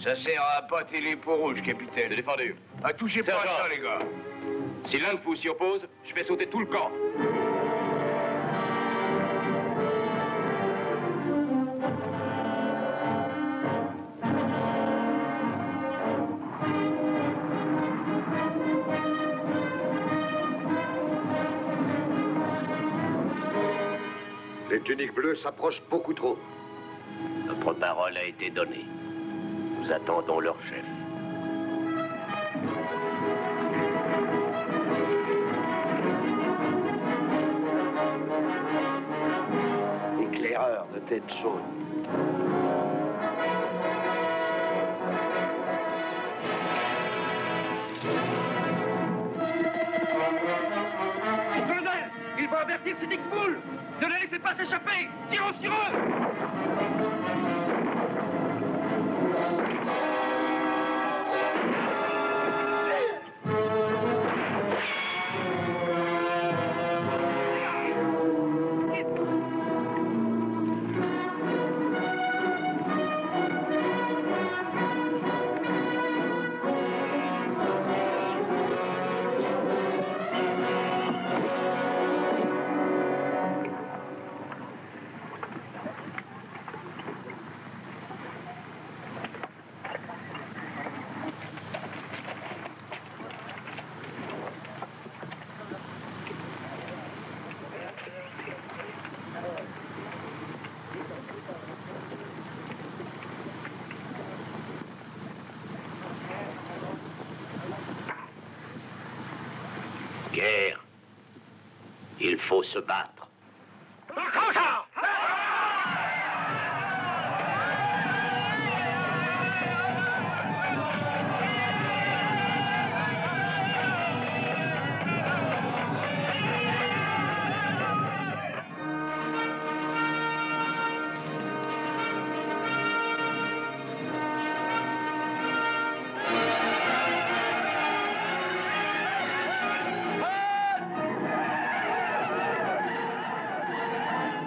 Ça sert à pâter les peaux rouges, capitaine. C'est défendu. Ah, touchez pas à Sergent. ça, les gars. Si l'un de vous s'y oppose, je fais sauter tout le camp. Les tuniques bleues s'approchent beaucoup trop. Notre parole a été donnée. Nous attendons leur chef. Éclaireur de tête jaune. pas s'échapper! Tirons sur eux! Guerre. Il faut se battre.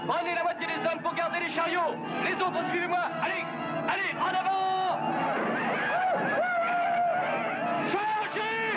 Prenez la moitié des hommes pour garder les chariots. Les autres, suivez-moi. Allez, allez, en avant! Chargez!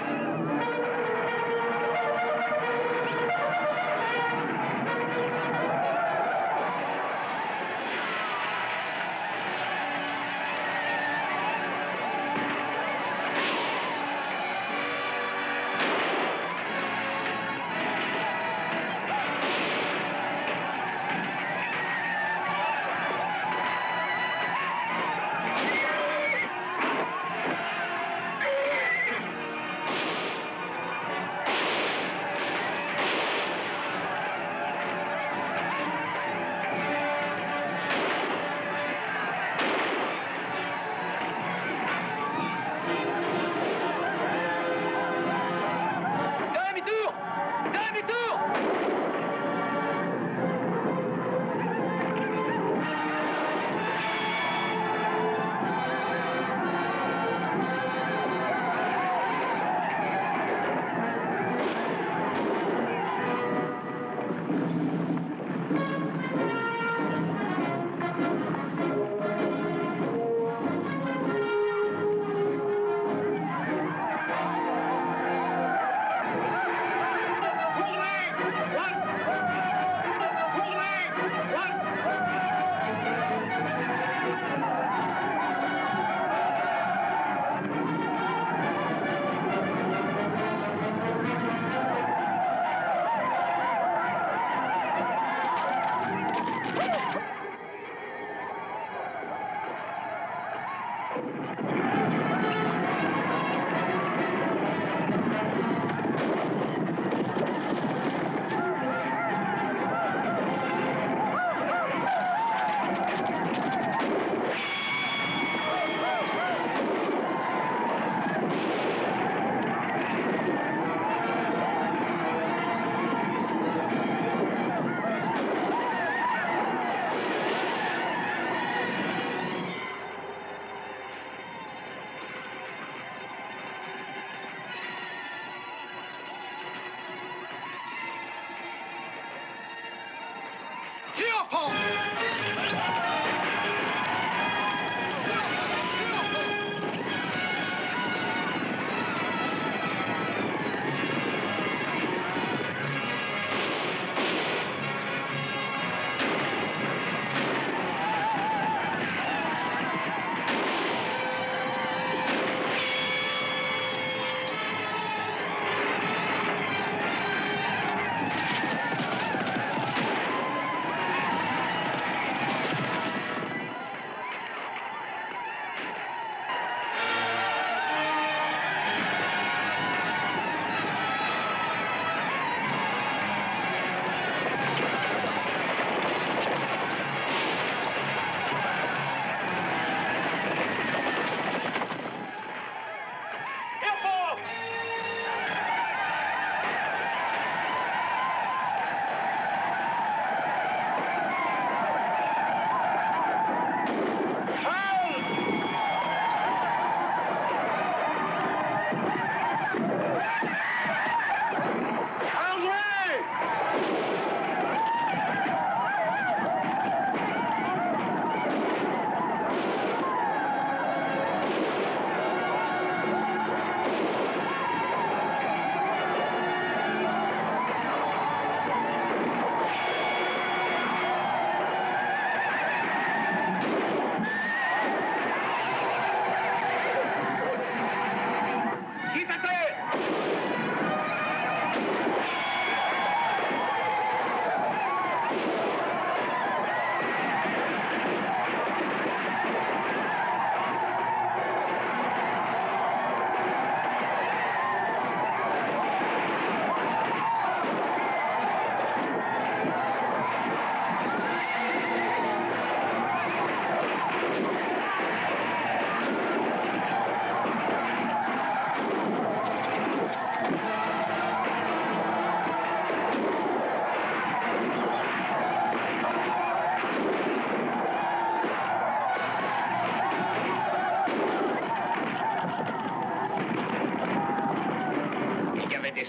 Demi-tour! Demi-tour!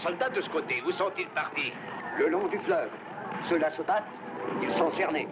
soldats de ce côté. Où sont-ils partis? Le long du fleuve. Ceux-là se battent, ils sont cernés.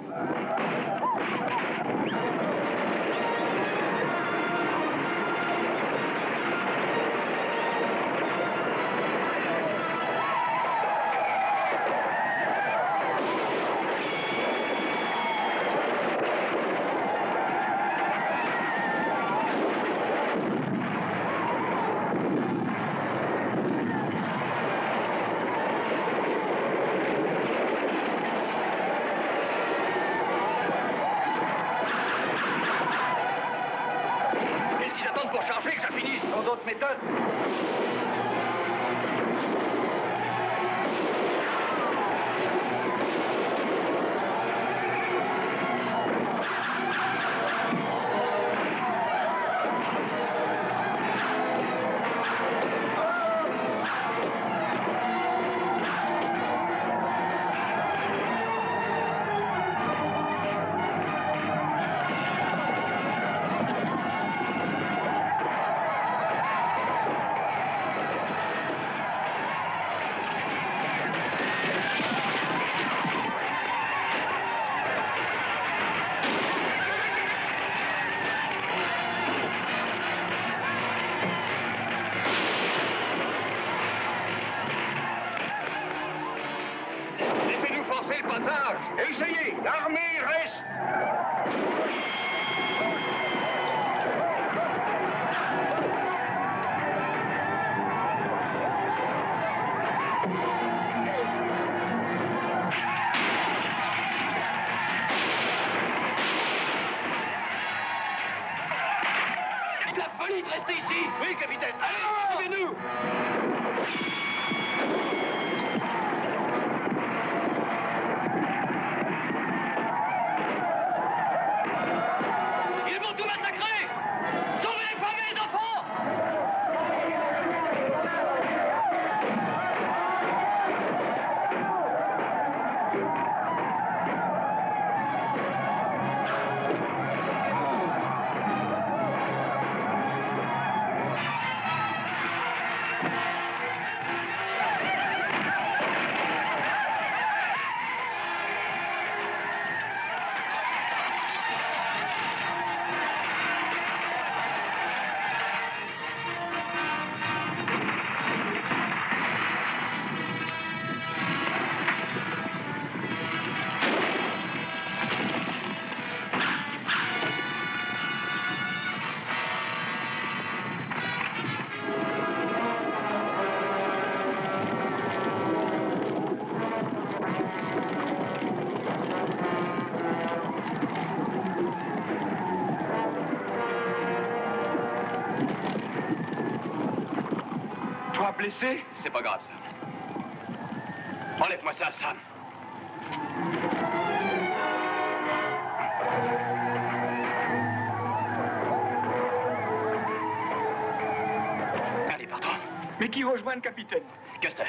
Essayez, l'armée reste. C'est de la folie de rester ici. Oui, capitaine. Allez, suivez-nous. Blessé? C'est pas grave, ça. Enlève-moi ça, Sam. Allez, partons. Mais qui rejoint le capitaine? Custer.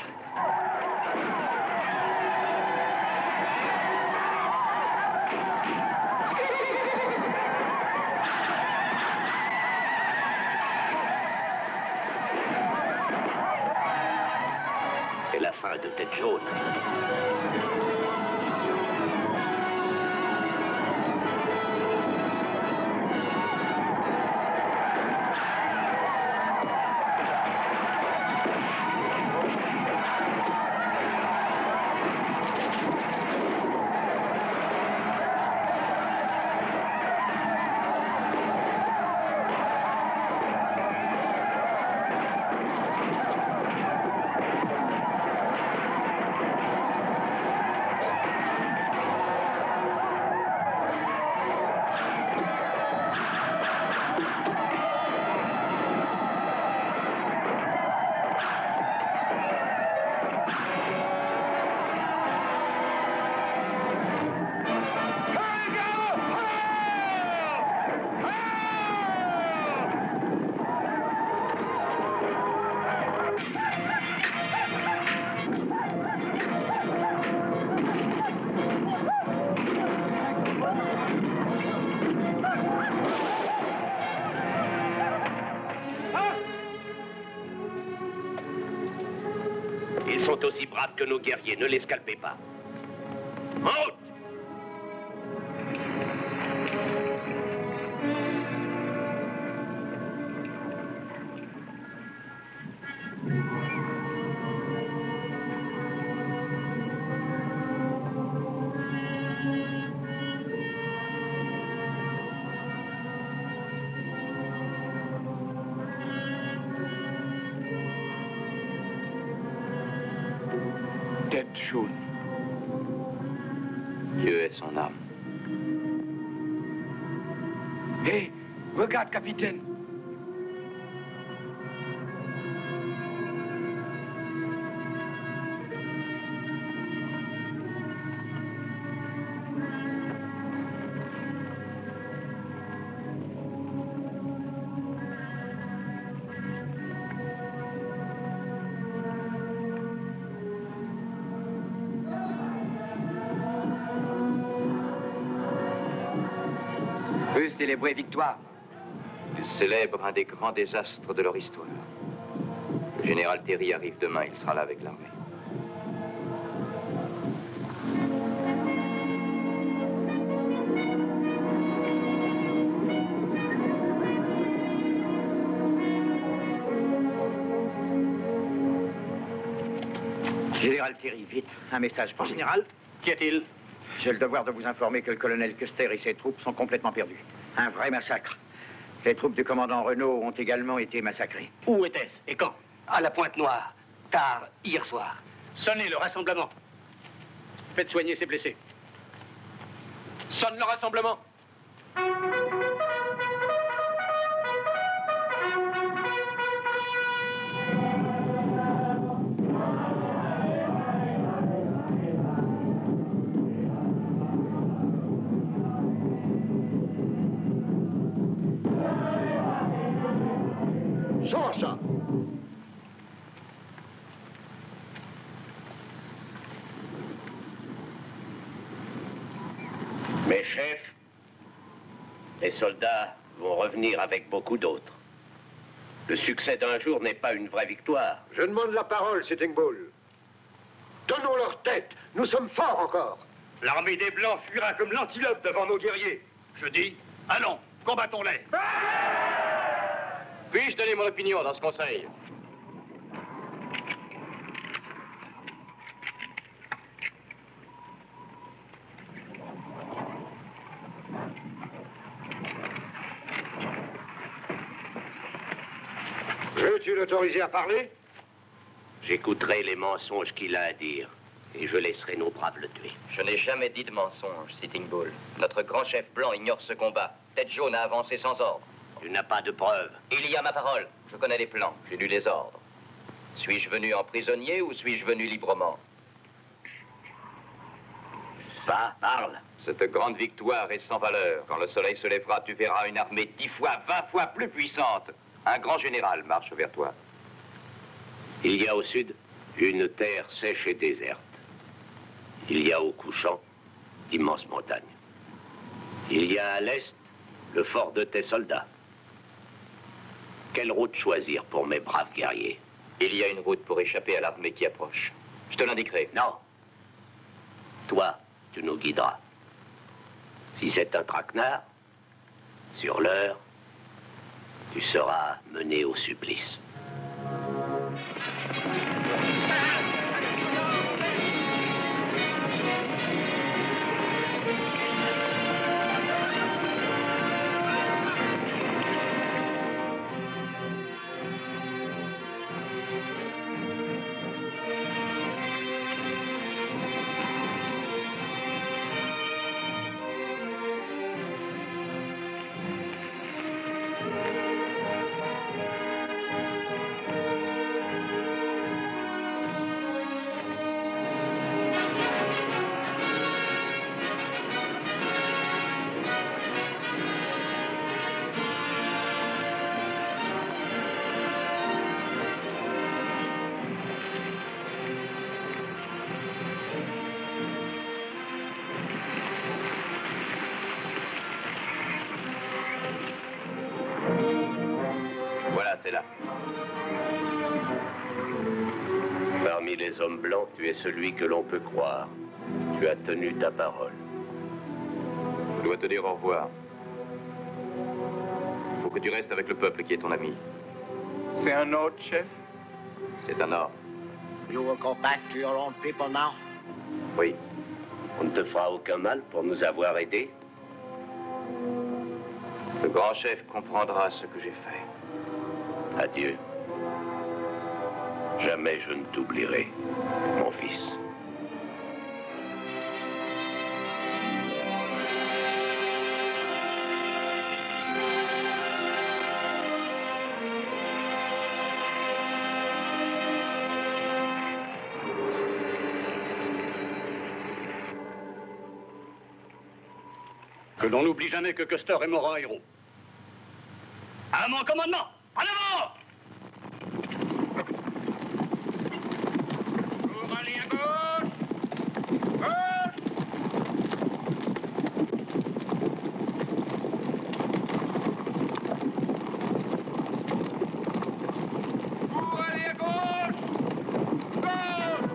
C'est la fin de Tête Jaune. sont aussi braves que nos guerriers. Ne les scalpez pas. En route! Tête jaune. Dieu est son âme. Hé, regarde, capitaine. Eux célébrer victoire. Ils célèbrent un des grands désastres de leur histoire. Le général Terry arrive demain, il sera là avec l'armée. Général Terry, vite, un message pour Général, qu'y a-t-il? J'ai le devoir de vous informer que le colonel Custer et ses troupes sont complètement perdus. Un vrai massacre. Les troupes du commandant Renault ont également été massacrées. Où était-ce et quand? À la Pointe-Noire, tard hier soir. Sonnez le rassemblement. Faites soigner ces blessés. Sonne le rassemblement. Sors ça! Mes chefs, les soldats vont revenir avec beaucoup d'autres. Le succès d'un jour n'est pas une vraie victoire. Je demande la parole, Sitting Bull. Donnons leur tête. Nous sommes forts encore. L'armée des Blancs fuira comme l'antilope devant nos guerriers. Je dis, allons, combattons-les. Puis-je donner mon opinion dans ce conseil? Veux-tu l'autoriser à parler? J'écouterai les mensonges qu'il a à dire et je laisserai nos braves le tuer. Je n'ai jamais dit de mensonge, Sitting Bull. Notre grand chef blanc ignore ce combat. Tête jaune a avancé sans ordre. Tu n'as pas de preuves. Il y a ma parole. Je connais les plans. J'ai lu les ordres. Suis-je venu en prisonnier ou suis-je venu librement? Va, parle. Cette grande victoire est sans valeur. Quand le soleil se lèvera, tu verras une armée 10 fois, 20 fois plus puissante. Un grand général marche vers toi. Il y a au sud une terre sèche et déserte. Il y a au couchant d'immenses montagnes. Il y a à l'est le fort de tes soldats. Quelle route choisir pour mes braves guerriers? Il y a une route pour échapper à l'armée qui approche. Je te l'indiquerai. Non. Toi, tu nous guideras. Si c'est un traquenard, sur l'heure, tu seras mené au supplice. les hommes blancs, tu es celui que l'on peut croire. Tu as tenu ta parole. Je dois te dire au revoir. Faut que tu restes avec le peuple qui est ton ami. C'est un ordre, chef? C'est un ordre. You will go back to your own people now? Oui. On ne te fera aucun mal pour nous avoir aidés. Le grand chef comprendra ce que j'ai fait. Adieu. Jamais je ne t'oublierai, mon fils. Que l'on n'oublie jamais que Custer est mort un héros. À mon commandement, en avant! Pour aller à gauche! Gauche! Pour aller à gauche! Gauche!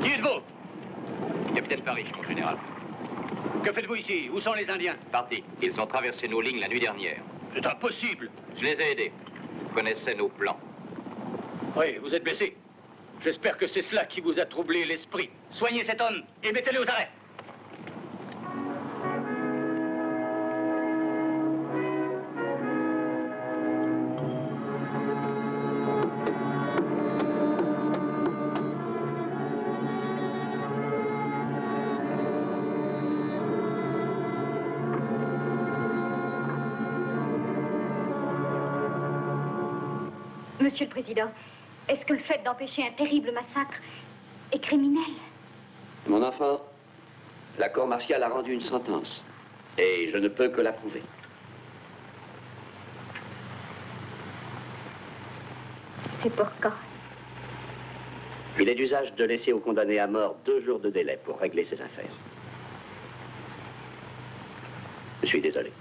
Qui êtes-vous? Capitaine Parrish, mon général. Que faites-vous ici? Où sont les Indiens? Parti. Ils ont traversé nos lignes la nuit dernière. C'est impossible. Je les ai aidés. Vous connaissez nos plans. Oui, vous êtes blessé. J'espère que c'est cela qui vous a troublé l'esprit. Soignez cet homme et mettez-le aux arrêts. Monsieur le Président, est-ce que le fait d'empêcher un terrible massacre est criminel? Mon enfant, la cour martiale a rendu une sentence. Et je ne peux que l'approuver. C'est pour quand? Il est d'usage de laisser au condamné à mort 2 jours de délai pour régler ses affaires. Je suis désolé.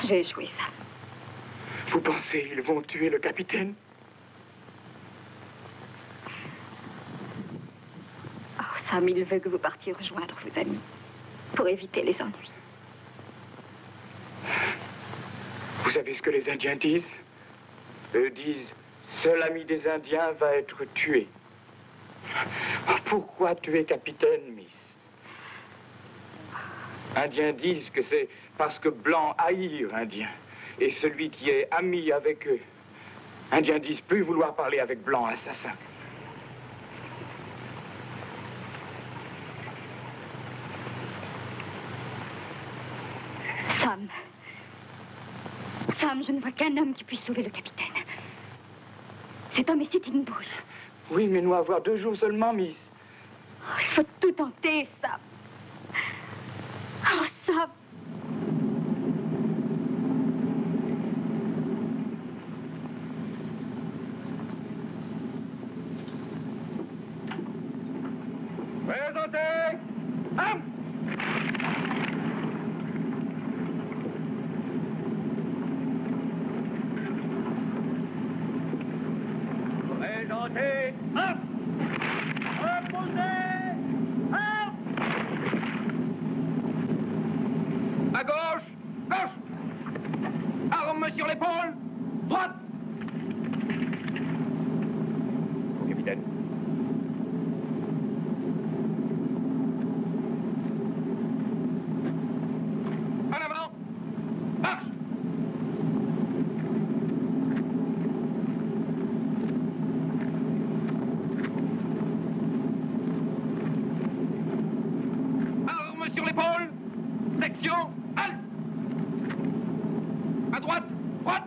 J'ai échoué, ça. Vous pensez ils vont tuer le capitaine? Oh, Sam, il veut que vous partiez rejoindre vos amis pour éviter les ennuis. Vous savez ce que les Indiens disent? Eux disent, seul ami des Indiens va être tué. Pourquoi tuer capitaine, Miss? Indiens disent que c'est parce que blancs haïrent Indiens. Et celui qui est ami avec eux. Indiens disent plus vouloir parler avec blancs assassins. Sam. Sam, je ne vois qu'un homme qui puisse sauver le capitaine. Cet homme est Sitting Bull. Oui, mais nous avoir 2 jours seulement, Miss. Oh, il faut tout tenter, Sam. Oh, Sam. Présentez! Ham! Présentez! Ham! Reposez! Ham! Épaules. Section. Halte. À droite. Droite.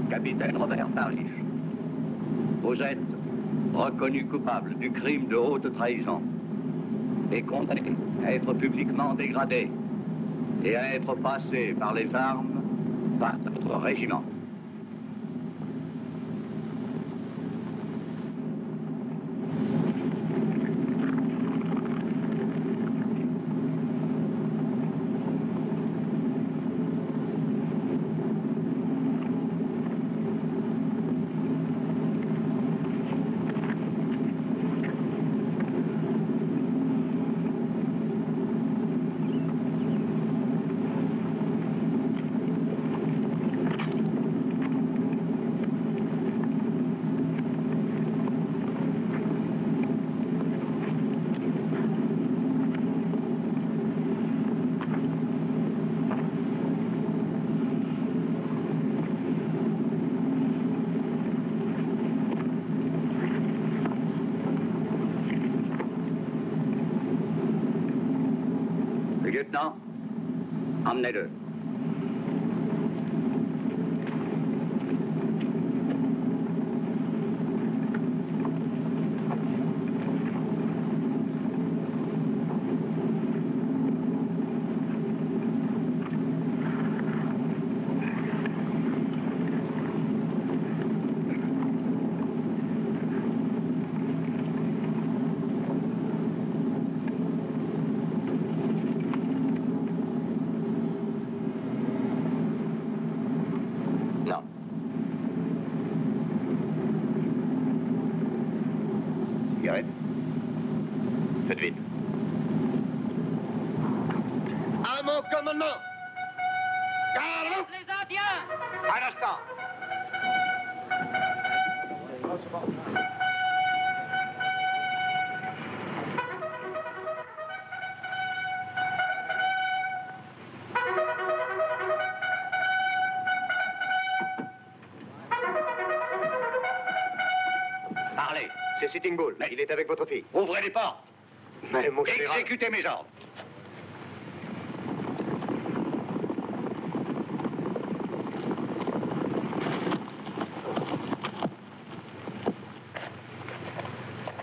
Capitaine Robert Parrish, vous êtes reconnu coupable du crime de haute trahison et condamné à être publiquement dégradé et à être passé par les armes par notre régiment. Lieutenant, emmenez-le. Faites vite. À mon commandement! Garde-vous! Les Indiens! Un instant! Parlez. C'est Sitting Bull. Il est avec votre fille. Ouvrez les portes. Mais mon général... Exécutez mes ordres.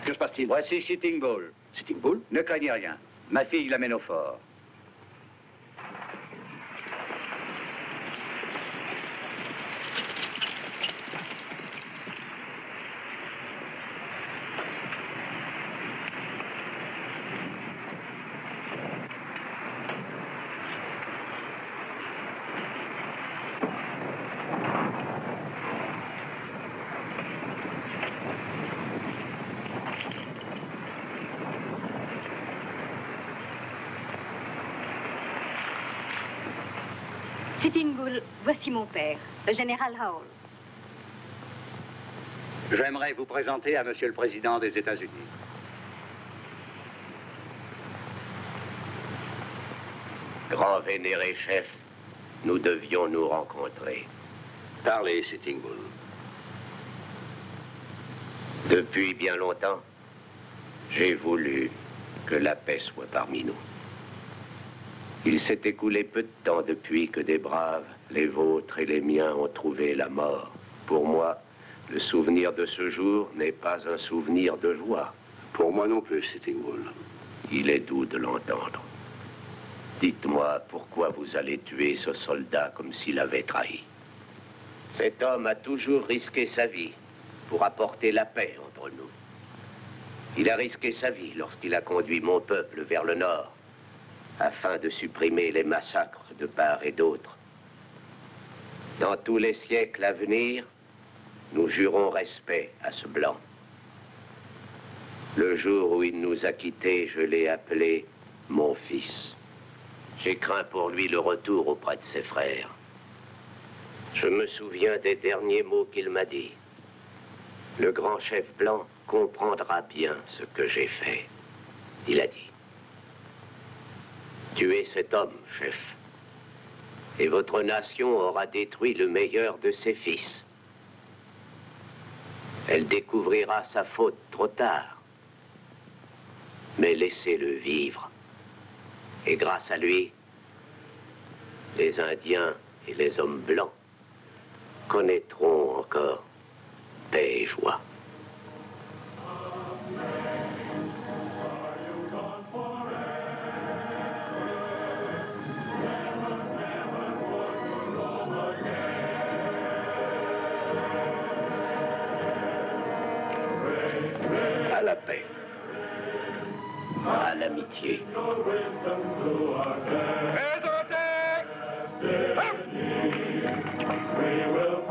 Que se passe-t-il? Voici Sitting Bull. Sitting Bull? Ne craignez rien. Ma fille l'amène au fort. Sitting Bull, voici mon père, le général Howell. J'aimerais vous présenter à Monsieur le Président des États-Unis. Grand vénéré chef, nous devions nous rencontrer. Parlez, Sitting Bull. Depuis bien longtemps, j'ai voulu que la paix soit parmi nous. Il s'est écoulé peu de temps depuis que des braves, les vôtres et les miens, ont trouvé la mort. Pour moi, le souvenir de ce jour n'est pas un souvenir de joie. Pour moi non plus, Sitting Bull. Il est doux de l'entendre. Dites-moi pourquoi vous allez tuer ce soldat comme s'il avait trahi. Cet homme a toujours risqué sa vie pour apporter la paix entre nous. Il a risqué sa vie lorsqu'il a conduit mon peuple vers le nord, afin de supprimer les massacres de part et d'autre. Dans tous les siècles à venir, nous jurons respect à ce blanc. Le jour où il nous a quittés, je l'ai appelé mon fils. J'ai craint pour lui le retour auprès de ses frères. Je me souviens des derniers mots qu'il m'a dit. Le grand chef blanc comprendra bien ce que j'ai fait. Il a dit. Tuez cet homme, chef. Et votre nation aura détruit le meilleur de ses fils. Elle découvrira sa faute trop tard. Mais laissez-le vivre. Et grâce à lui, les Indiens et les hommes blancs connaîtront encore paix et joie. À la paix. À l'amitié. We will